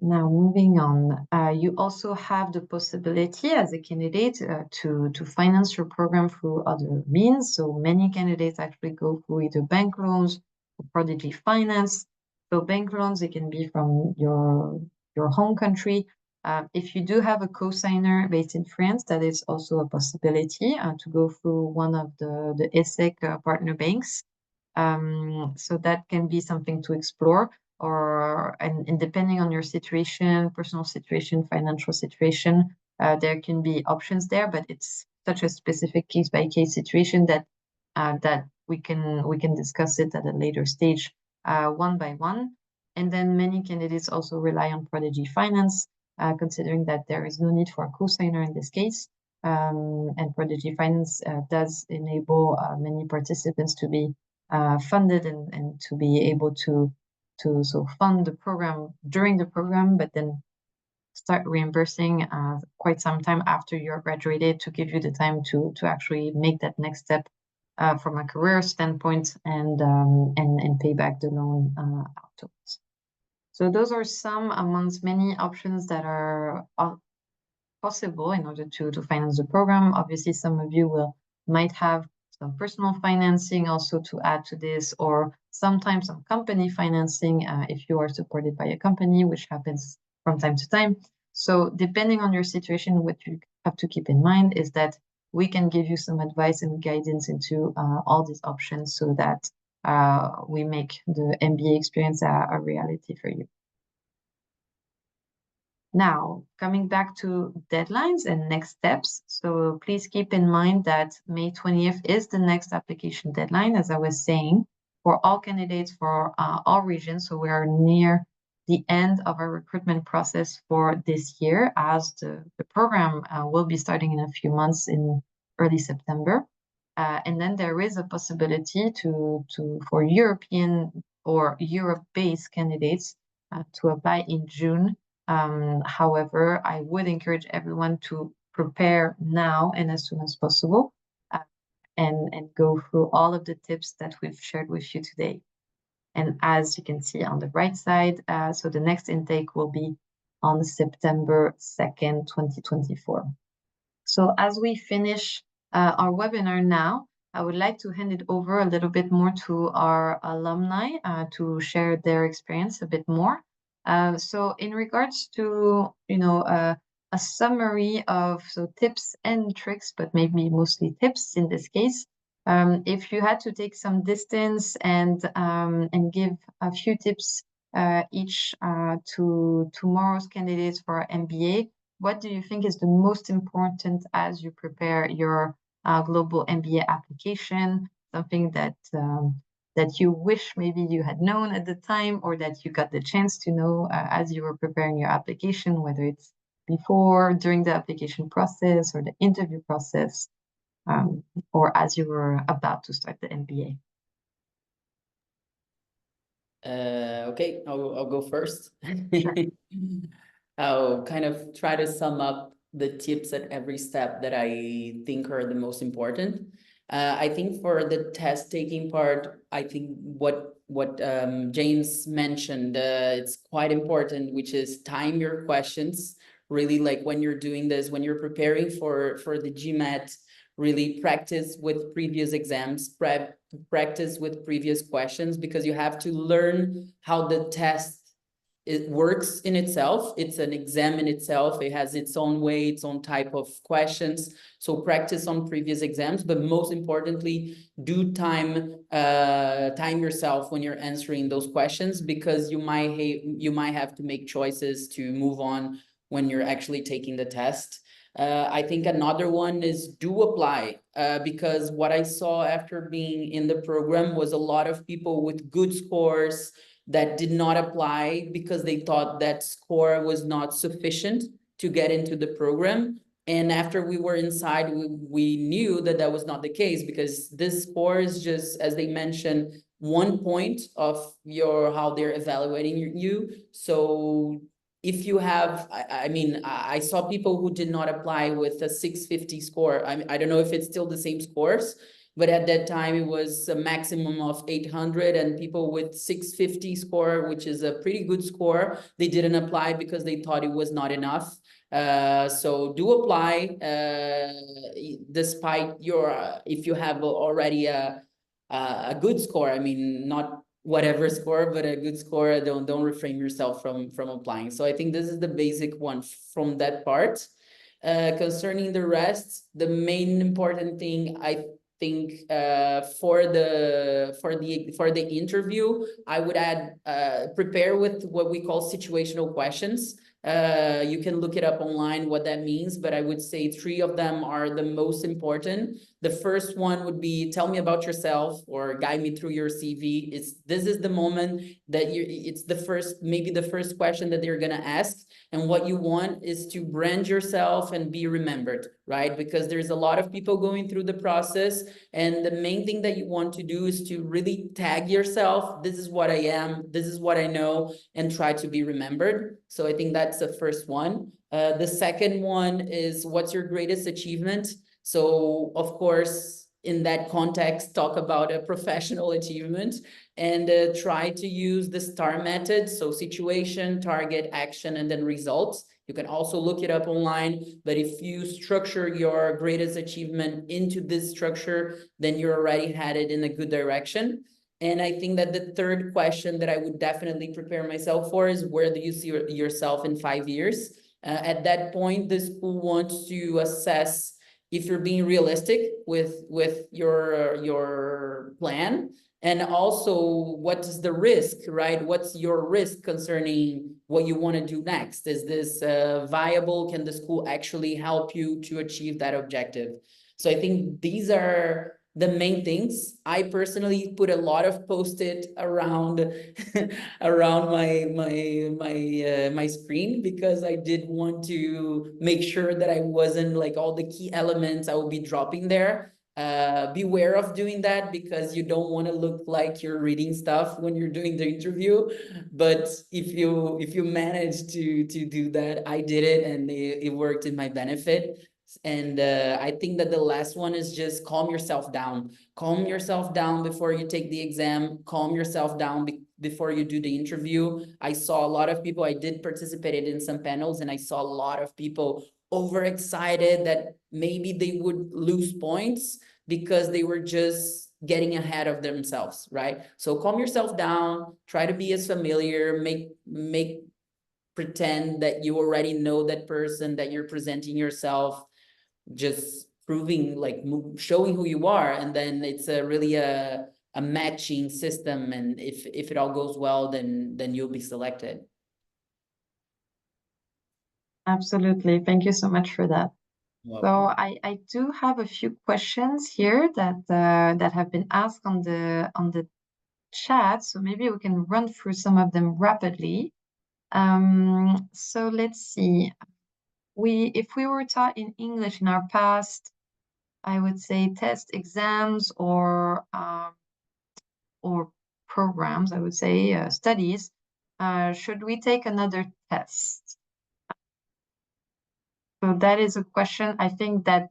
Now, moving on, you also have the possibility as a candidate to finance your program through other means. So many candidates actually go through either bank loans or prodigy finance. So bank loans, it can be from your home country. If you do have a co-signer based in France, that is also a possibility to go through one of the ESSEC partner banks. So that can be something to explore. And depending on your situation, personal situation, financial situation, there can be options there, but it's such a specific case-by-case situation that we can discuss it at a later stage, one by one. And then many candidates also rely on prodigy finance, considering that there is no need for a co-signer in this case. And prodigy finance does enable many participants to be funded and to be able to fund the program during the program, but then start reimbursing quite some time after you're graduated, to give you the time to actually make that next step from a career standpoint and pay back the loan afterwards. So those are some amongst many options that are possible in order to finance the program. Obviously, some of you might have some personal financing also to add to this, or sometimes some company financing if you are supported by a company, which happens from time to time. So depending on your situation, what you have to keep in mind is that we can give you some advice and guidance into all these options so that we make the MBA experience a reality for you. Now, coming back to deadlines and next steps. So please keep in mind that May 20th is the next application deadline, as I was saying, for all candidates for all regions. So we are near the end of our recruitment process for this year, as the program will be starting in a few months in early September. And then there is a possibility for European or Europe-based candidates to apply in June. However, I would encourage everyone to prepare now and as soon as possible and go through all of the tips that we've shared with you today. And as you can see on the right side, so the next intake will be on September 2nd, 2024. So as we finish our webinar now, I would like to hand it over a little bit more to our alumni to share their experience a bit more. So in regards to, a summary of tips and tricks, but maybe mostly tips in this case, if you had to take some distance and give a few tips each to tomorrow's candidates for MBA, what do you think is the most important as you prepare your global MBA application? Something that you wish maybe you had known at the time, or that you got the chance to know as you were preparing your application, whether it's before, during the application process, or the interview process, or as you were about to start the MBA. Okay, I'll go first. Sure. I'll kind of try to sum up the tips at every step that I think are the most important. I think for the test taking part, I think what James mentioned, it's quite important, which is time your questions. Really, like when you're doing this, when you're preparing for the GMAT, really practice with previous exams, practice with previous questions, because you have to learn how the test it works in itself. It's an exam in itself. It has its own way, its own type of questions. So practice on previous exams, but most importantly, do time yourself when you're answering those questions, because you might have to make choices to move on when you're actually taking the test. I think another one is do apply, because what I saw after being in the program was a lot of people with good scores that did not apply because they thought that score was not sufficient to get into the program. And after we were inside, we knew that that was not the case, because this score is just, as they mentioned, 1 point of how they're evaluating you. So if you have, I mean, I saw people who did not apply with a 650 score. I don't know if it's still the same scores, but at that time it was a maximum of 800, and people with 650 score, which is a pretty good score, they didn't apply because they thought it was not enough. So do apply, despite if you have already a good score. I mean, not whatever score, but a good score. Don't refrain yourself from applying. So I think this is the basic one from that part. Concerning the rest, the main important thing, I think, for the interview, I would add, prepare with what we call situational questions. You can look it up online what that means, but I would say 3 of them are the most important. The first one would be, tell me about yourself, or guide me through your CV. This is the moment that it's maybe the first question that they're gonna ask. And what you want is to brand yourself and be remembered, right? Because there's a lot of people going through the process, and the main thing that you want to do is to really tag yourself. This is what I am, this is what I know, and try to be remembered. So I think that's the first one. The second one is, what's your greatest achievement? So of course, in that context, talk about a professional achievement, and try to use the STAR method. So situation, target, action, and then results. You can also look it up online, but if you structure your greatest achievement into this structure, then you're already headed in a good direction. And I think that the third question that I would definitely prepare myself for is, where do you see yourself in 5 years? At that point, the school wants to assess if you're being realistic with your plan, and also what is the risk, right? What's your risk concerning what you want to do next? Is this viable? Can the school actually help you to achieve that objective? So I think these are the main things. I personally put a lot of post-it around around my screen, because I did want to make sure that I wasn't, like, all the key elements I will be dropping there. Beware of doing that, because you don't want to look like you're reading stuff when you're doing the interview. But if you manage to do that, I did it, and it worked in my benefit. And I think that the last one is just calm yourself down. Calm yourself down before you take the exam. Calm yourself down before you do the interview. I saw a lot of people, I did participate in some panels, and I saw a lot of people overexcited that maybe they would lose points because they were just getting ahead of themselves, right? So calm yourself down, try to be as familiar, make pretend that you already know that person, that you're presenting yourself, just proving, like, showing who you are. And then it's really a matching system, and if it all goes well, then you'll be selected. Absolutely. Thank you so much for that. Well, So I do have a few questions here that have been asked on the chat. So maybe we can run through some of them rapidly. So let's see. If we were taught in English in our past, I would say test exams or programs, I would say studies. Should we take another test? So that is a question. I think that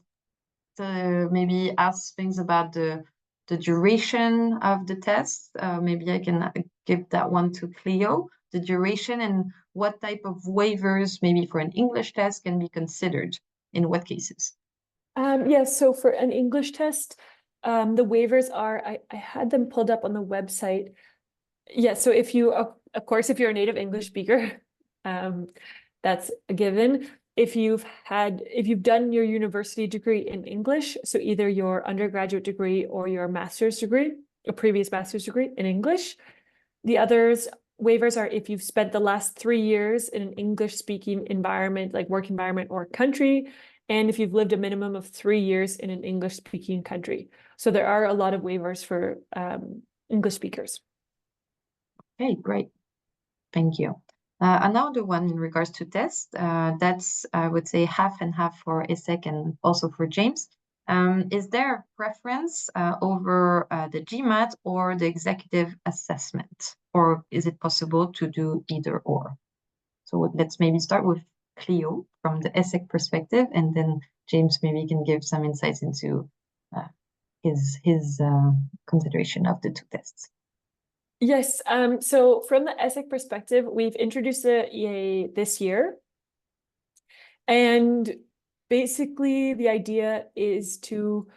maybe ask things about the duration of the test. Maybe I can give that one to Cleo. The duration and what type of waivers, maybe for an English test, can be considered in what cases? Yes, so for an English test, the waivers are, I had them pulled up on the website. Yeah, so if you, of course, if you're a native English speaker, that's a given. If you've done your university degree in English, so either your undergraduate degree or your master's degree, a previous master's degree in English. The others waivers are if you've spent the last 3 years in an English speaking environment, like work environment or country, and if you've lived a minimum of 3 years in an English speaking country. So there are a lot of waivers for English speakers. Okay, great. Thank you. Another one in regards to tests, that's, I would say, half and half for ESSEC and also for James. Is there a preference over the GMAT or the executive assessment? Or is it possible to do either or? So let's maybe start with Cleo from the ESSEC perspective, and then James maybe can give some insights into his consideration of the two tests. Yes, so from the ESSEC perspective, we've introduced the EA this year. And basically the idea is to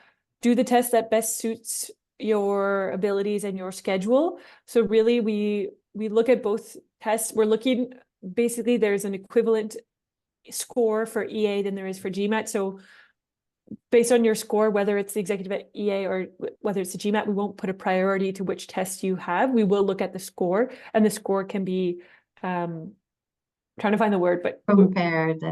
do the test that best suits your abilities and your schedule. So really we look at both tests. We're looking, basically there's an equivalent score for EA than there is for GMAT. So based on your score, whether it's the executive EA or whether it's the GMAT, we won't put a priority to which test you have. We will look at the score, and the score can be, trying to find the word, but compared,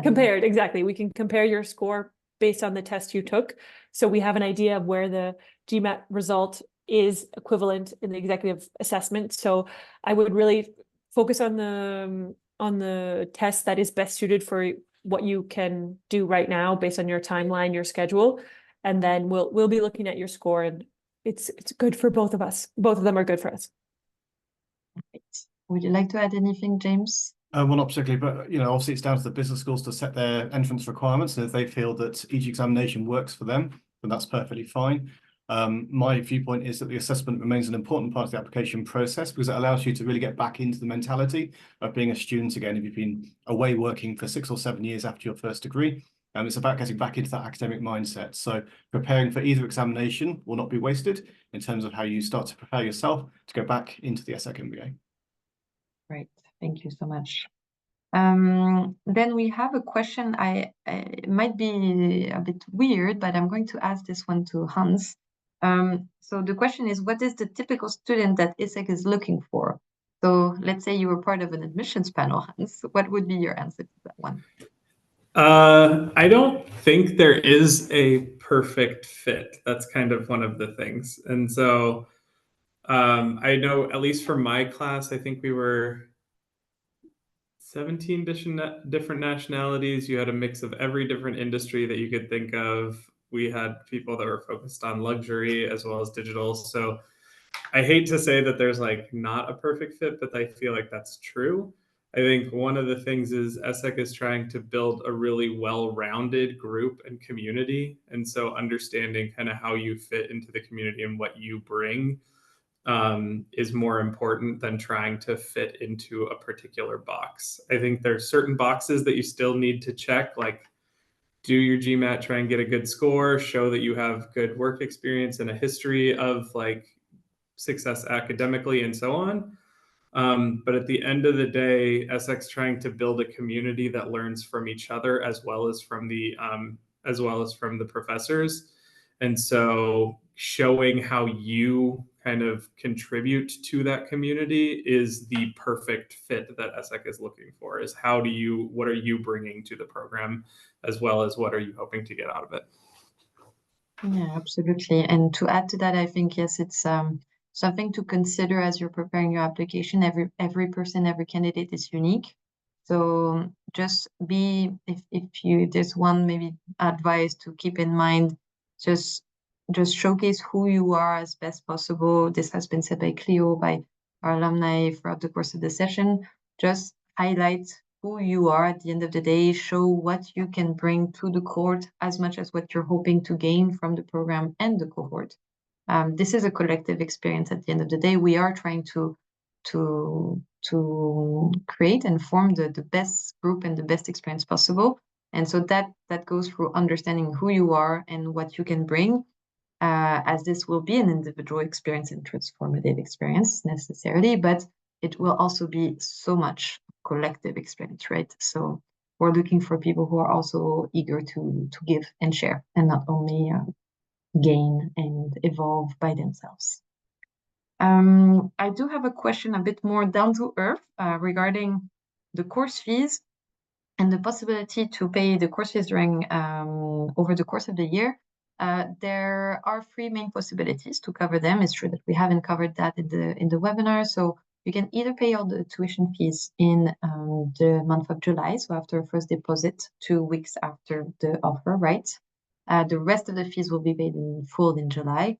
exactly. We can compare your score based on the test you took. So we have an idea of where the GMAT result is equivalent in the executive assessment. So I would really focus on the test that is best suited for what you can do right now based on your timeline, your schedule, and then we'll be looking at your score, and it's good for both of us. Both of them are good for us. Right. Would you like to add anything, James? Well, not particularly, but obviously it's down to the business schools to set their entrance requirements, and if they feel that each examination works for them, then that's perfectly fine. My viewpoint is that the assessment remains an important part of the application process because it allows you to really get back into the mentality of being a student again if you've been away working for 6 or 7 years after your first degree. And it's about getting back into that academic mindset. So preparing for either examination will not be wasted in terms of how you start to prepare yourself to go back into the ESSEC MBA. Great, thank you so much. Then we have a question. It might be a bit weird, but I'm going to ask this one to Hans. So the question is, what is the typical student that ESSEC is looking for? So let's say you were part of an admissions panel, Hans. What would be your answer to that one? I don't think there is a perfect fit. That's kind of one of the things. And so I know, at least for my class, I think we were 17 different nationalities. You had a mix of every different industry that you could think of. We had people that were focused on luxury as well as digital. So I hate to say that there's like not a perfect fit, but I feel like that's true. I think one of the things is ESSEC is trying to build a really well-rounded group and community. And so understanding kind of how you fit into the community and what you bring is more important than trying to fit into a particular box. I think there's certain boxes that you still need to check, like do your GMAT, try and get a good score, show that you have good work experience and a history of like success academically and so on. But at the end of the day, ESSEC's trying to build a community that learns from each other as well as from the professors. And so showing how you kind of contribute to that community is the perfect fit that ESSEC is looking for, is what are you bringing to the program, as well as what are you hoping to get out of it? Yeah, absolutely. And to add to that, I think, yes, it's something to consider as you're preparing your application. Every person, every candidate is unique. So just there's one maybe advice to keep in mind, just showcase who you are as best possible. This has been said by Cleo, by our alumni throughout the course of the session. Just highlight who you are at the end of the day, show what you can bring to the cohort as much as what you're hoping to gain from the program and the cohort. This is a collective experience at the end of the day. We are trying to create and form the best group and the best experience possible. And so that goes through understanding who you are and what you can bring, as this will be an individual experience and transformative experience necessarily, but it will also be so much collective experience, right? So we're looking for people who are also eager to give and share, and not only gain and evolve by themselves. I do have a question a bit more down to earth regarding the course fees and the possibility to pay the course fees during over the course of the year. There are three main possibilities to cover them. It's true that we haven't covered that in the webinar. So you can either pay all the tuition fees in the month of July, so after first deposit, 2 weeks after the offer, right? The rest of the fees will be paid in full in July,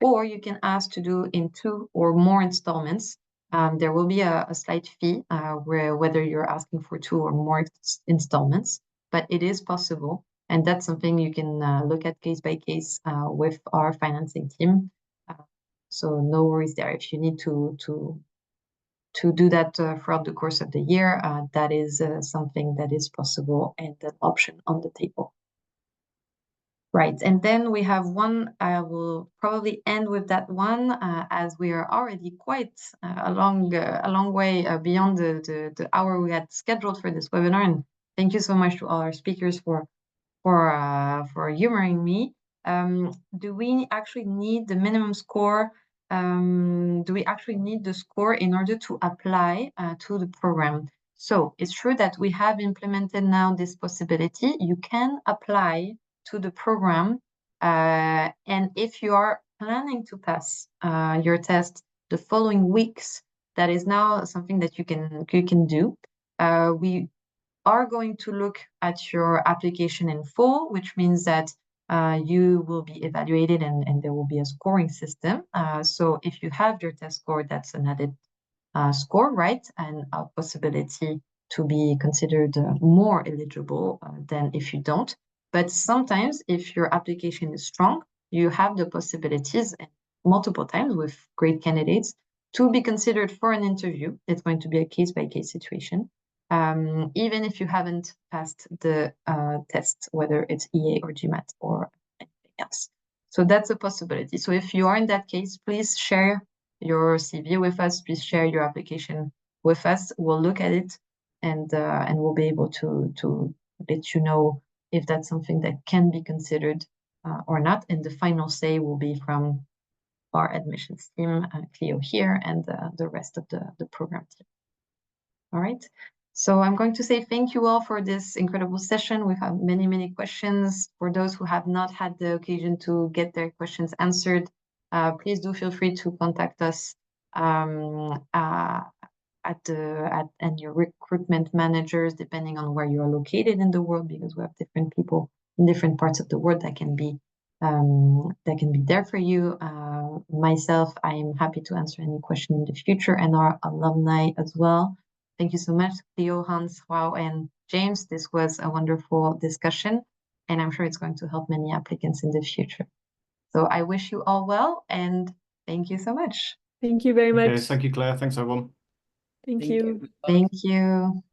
or you can ask to do in 2 or more installments. There will be a slight fee whether you're asking for 2 or more installments, but it is possible. And that's something you can look at case by case with our financing team. So no worries there. If you need to do that throughout the course of the year, that is something that is possible and an option on the table. Right, and then we have one, I will probably end with that one, as we are already quite a long way beyond the hour we had scheduled for this webinar. And thank you so much to all our speakers for humoring me. Do we actually need the minimum score? Do we actually need the score in order to apply to the program? So it's true that we have implemented now this possibility. You can apply to the program, and if you are planning to pass your test the following weeks, that is now something that you can do. We are going to look at your application in full, which means that you will be evaluated and there will be a scoring system. So if you have your test score, that's an added score, right? And a possibility to be considered more eligible than if you don't. But sometimes if your application is strong, you have the possibilities multiple times with great candidates to be considered for an interview. It's going to be a case-by-case situation. Even if you haven't passed the test, whether it's EA or GMAT or anything else. So that's a possibility. So if you are in that case, please share your CV with us. Please share your application with us. We'll look at it and we'll be able to let you know if that's something that can be considered or not. And the final say will be from our admissions team, Cleo here, and the rest of the program team. All right. So I'm going to say thank you all for this incredible session. We've had many, many questions. For those who have not had the occasion to get their questions answered, please do feel free to contact us and your recruitment managers, depending on where you are located in the world, because we have different people in different parts of the world that can be there for you. Myself, I am happy to answer any question in the future, and our alumni as well. Thank you so much, Theo, Hans, Joao, and James. This was a wonderful discussion, and I'm sure it's going to help many applicants in the future. So I wish you all well, and thank you so much. Thank you very much. Thank you, Claire. Thanks, everyone. Thank you. Thank you.